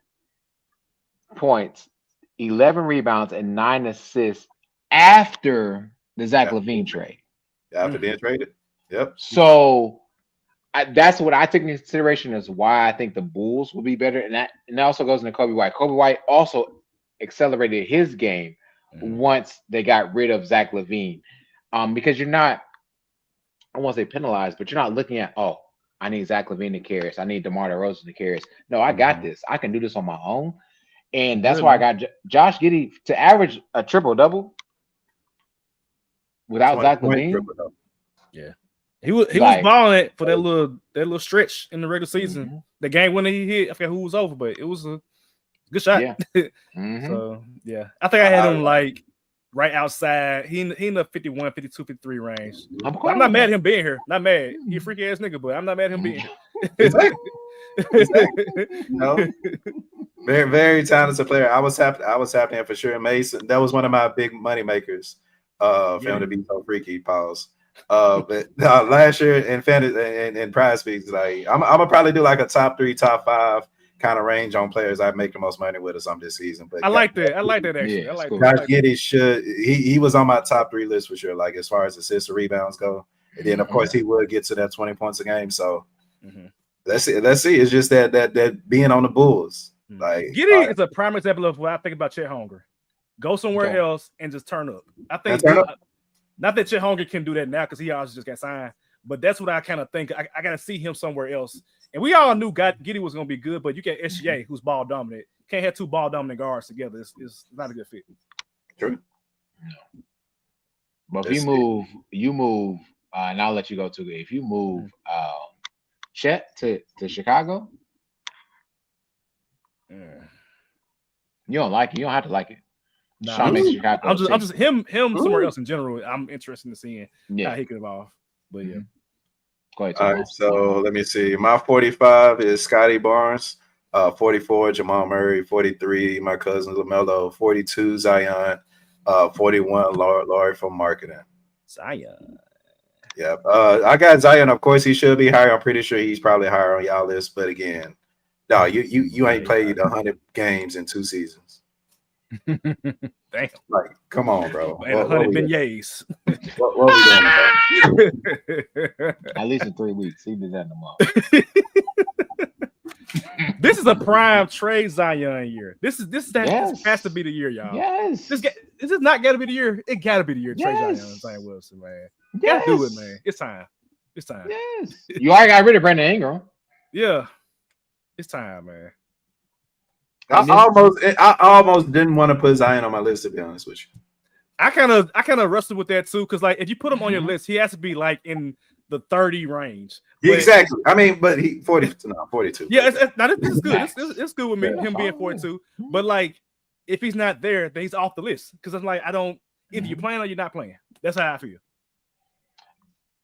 points, 11 rebounds, and 9 assists after the Zach LaVine trade. After being traded. Yep. So that's what I take into consideration is why I think the Bulls will be better. And that also goes into Kobe White. Kobe White also accelerated his game once they got rid of Zach LaVine. Because you're not, I won't say penalized, but you're not looking at, I need Zach LaVine to carry us. I need DeMar DeRozan to carry us. No, I got this. I can do this on my own. And that's why I got Josh Giddey to average a triple-double without Zach LaVine. Yeah. He was Like- balling for that little stretch in the regular season. The game when he hit, I forget who was over, but it was a good shot. Yeah. So yeah, I think I had him like right outside. He in the 51, 52, 53 range. I'm not mad at him being here. Not mad. He a freaky ass nigga, but I'm not mad at him being here. No. Very, very talented player. I was happening for sure. Mason, that was one of my big money makers. For him to be so freaky. Pause. But last year in fantasy and prize picks, like I'm gonna probably do like a top 3, top 5 kind of range on players I make the most money with or something this season. But I like that actually. Yeah, I like cool. that. Josh Giddey he was on my top 3 list for sure. Like as far as assists or rebounds go, and then of course he would get to that 20 points a game. So let's see. It's just that being on the Bulls. Like Giddey is a prime example of what I think about Chet Holmgren. Go somewhere else and just turn up. I think not that Chet Holmgren can do that now because he also just got signed, but that's what I kind of think. I got to see him somewhere else. And we all knew Giddey was going to be good, but you get SGA who's ball dominant. Can't have 2 ball dominant guards together. It's not a good fit. True. No. But if you move, and I'll let you go too. If you move Chet to Chicago, you don't like it. You don't have to like it. Nah, I'm just him somewhere else in general. I'm interested in seeing how he could evolve. But yeah. Go ahead. All right, so let me see. My 45 is Scotty Barnes, 44 Jamal Murray, 43 my cousin LaMelo, 42 Zion, 41 Laurie from marketing. Zion. Yeah, I got Zion. Of course, he should be higher. I'm pretty sure he's probably higher on y'all list. But again, no, you ain't played 100 games in 2 seasons. Damn. Like, come on, bro. And 100 beignets. What we doing, bro? At least in 3 weeks. He did that in a month. This is a prime trade Zion year. This has to be the year, y'all. Yes. This is not got to be the year. It got to be the year. Trade Zion Wilson, man. Gotta do it, man. It's time. Yes. You already got rid of Brandon Ingram. Yeah. It's time, man. I almost didn't want to put Zion on my list, to be honest with you. I kind of wrestled with that too, because like if you put him on your list, he has to be like in the 30 range. But, exactly. I mean, but he 42. Yeah, this is good. It's good with me, him being 42. But like, if he's not there, then he's off the list. Because I'm like, either you're playing or you're not playing. That's how I feel.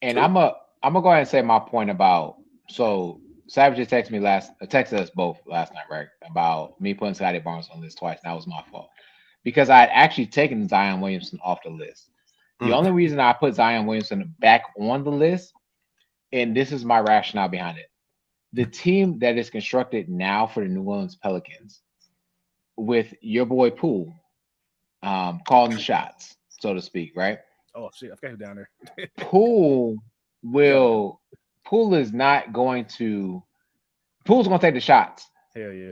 And I'm gonna go ahead and say my point about Savage just texted us both last night, right? About me putting Scotty Barnes on the list twice. That was my fault. Because I had actually taken Zion Williamson off the list. The only reason I put Zion Williamson back on the list, and this is my rationale behind it. The team that is constructed now for the New Orleans Pelicans with your boy Poole calling the shots, so to speak, right? Oh, shit. I've got him down there. Poole is not going to – Poole's going to take the shots. Hell yeah.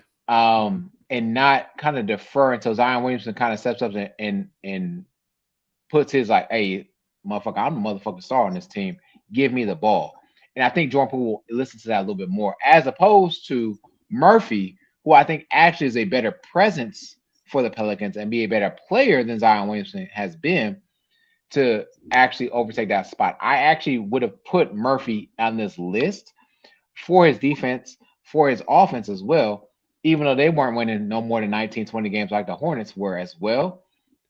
And not kind of defer until Zion Williamson kind of steps up and puts his like, hey, motherfucker, I'm the motherfucking star on this team. Give me the ball. And I think Jordan Poole will listen to that a little bit more, as opposed to Murphy, who I think actually is a better presence for the Pelicans and be a better player than Zion Williamson has been to actually overtake that spot. I actually would have put Murphy on this list for his defense, for his offense as well, even though they weren't winning no more than 19, 20 games like the Hornets were as well.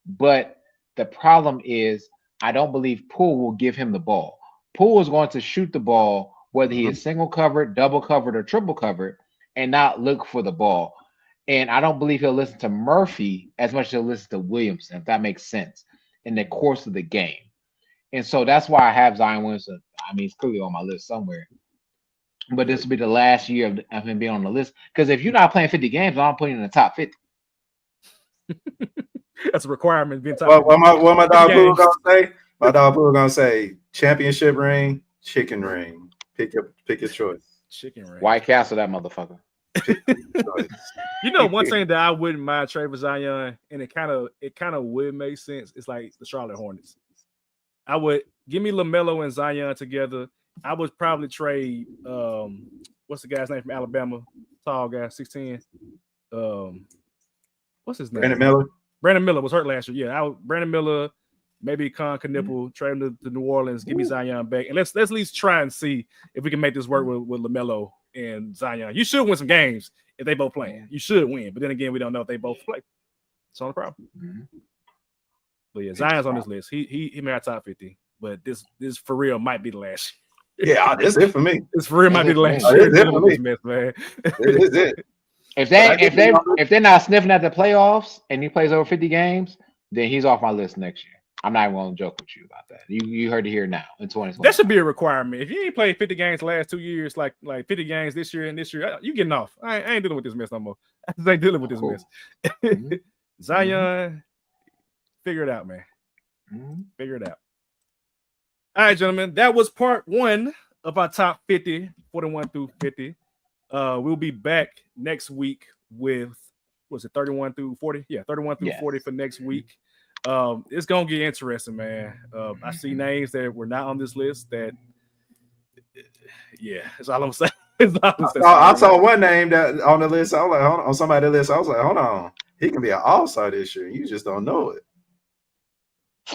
But the problem is I don't believe Poole will give him the ball. Poole is going to shoot the ball, whether he is single covered, double covered, or triple covered, and not look for the ball. And I don't believe he'll listen to Murphy as much as he'll listen to Williamson, if that makes sense, in the course of the game. And so that's why I have Zion Williamson. I mean, it's clearly on my list somewhere. But this will be the last year of him being on the list. Because if you're not playing 50 games, I'm putting you in the top 50. That's a requirement. Being top what my dog Poole gonna say? My dog Poole gonna say championship ring, chicken ring. Pick your choice. Chicken ring. White Castle, that motherfucker. You know, one thing that I wouldn't mind trade for Zion, and it kind of would make sense. It's like the Charlotte Hornets. I would give me LaMelo and Zion together. I would probably trade what's the guy's name from Alabama? Tall guy, 6'10". What's his name? Brandon Miller. Brandon Miller was hurt last year. Yeah, Brandon Miller Maybe Con Knipple, trade him to New Orleans, give me Zion back, and let's at least try and see if we can make this work with LaMelo and Zion. You should win some games if they both playing. You should win, but then again, we don't know if they both play. It's not a problem. But yeah, Zion's on this list. He made our top 50, but this for real might be the last. Yeah, that's it for me. This for real might be the last year. It's it for me, man. It is it. If they're not sniffing at the playoffs and he plays over 50 games, then he's off my list next year. I'm not even going to joke with you about that. You heard it here now in 2020. That should be a requirement. If you ain't played 50 games the last 2 years, like 50 games this year and this year, you getting off. I ain't dealing with this mess no more. I just ain't dealing with this mess. Zion, figure it out, man. Figure it out. All right, gentlemen, that was part 1 of our top 50, 41 through 50. We'll be back next week with, was it 31 through 40? Yeah, 31 through 40 for next week. It's gonna get interesting, man. I see names that were not on this list that, yeah, that's all I'm saying. I saw one name that on the list. I was like, on somebody's list. I was like, hold on, he can be an all-star this year. You just don't know it.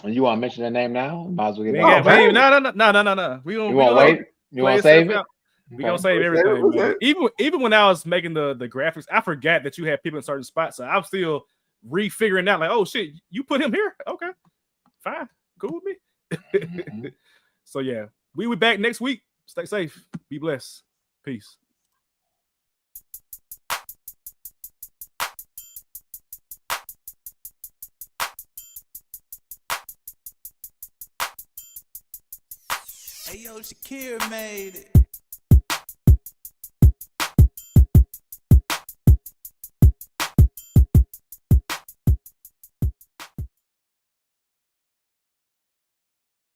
And you want to mention the name now? Might as well get No. We won't wait. You want to save it? We're gonna save everything, man. Even when I was making the graphics, I forgot that you had people in certain spots. So I'm still refiguring out, like, oh shit, you put him here? Okay, fine, cool with me. So yeah, we will be back next week. Stay safe, be blessed, peace. Hey yo, Shakira made it.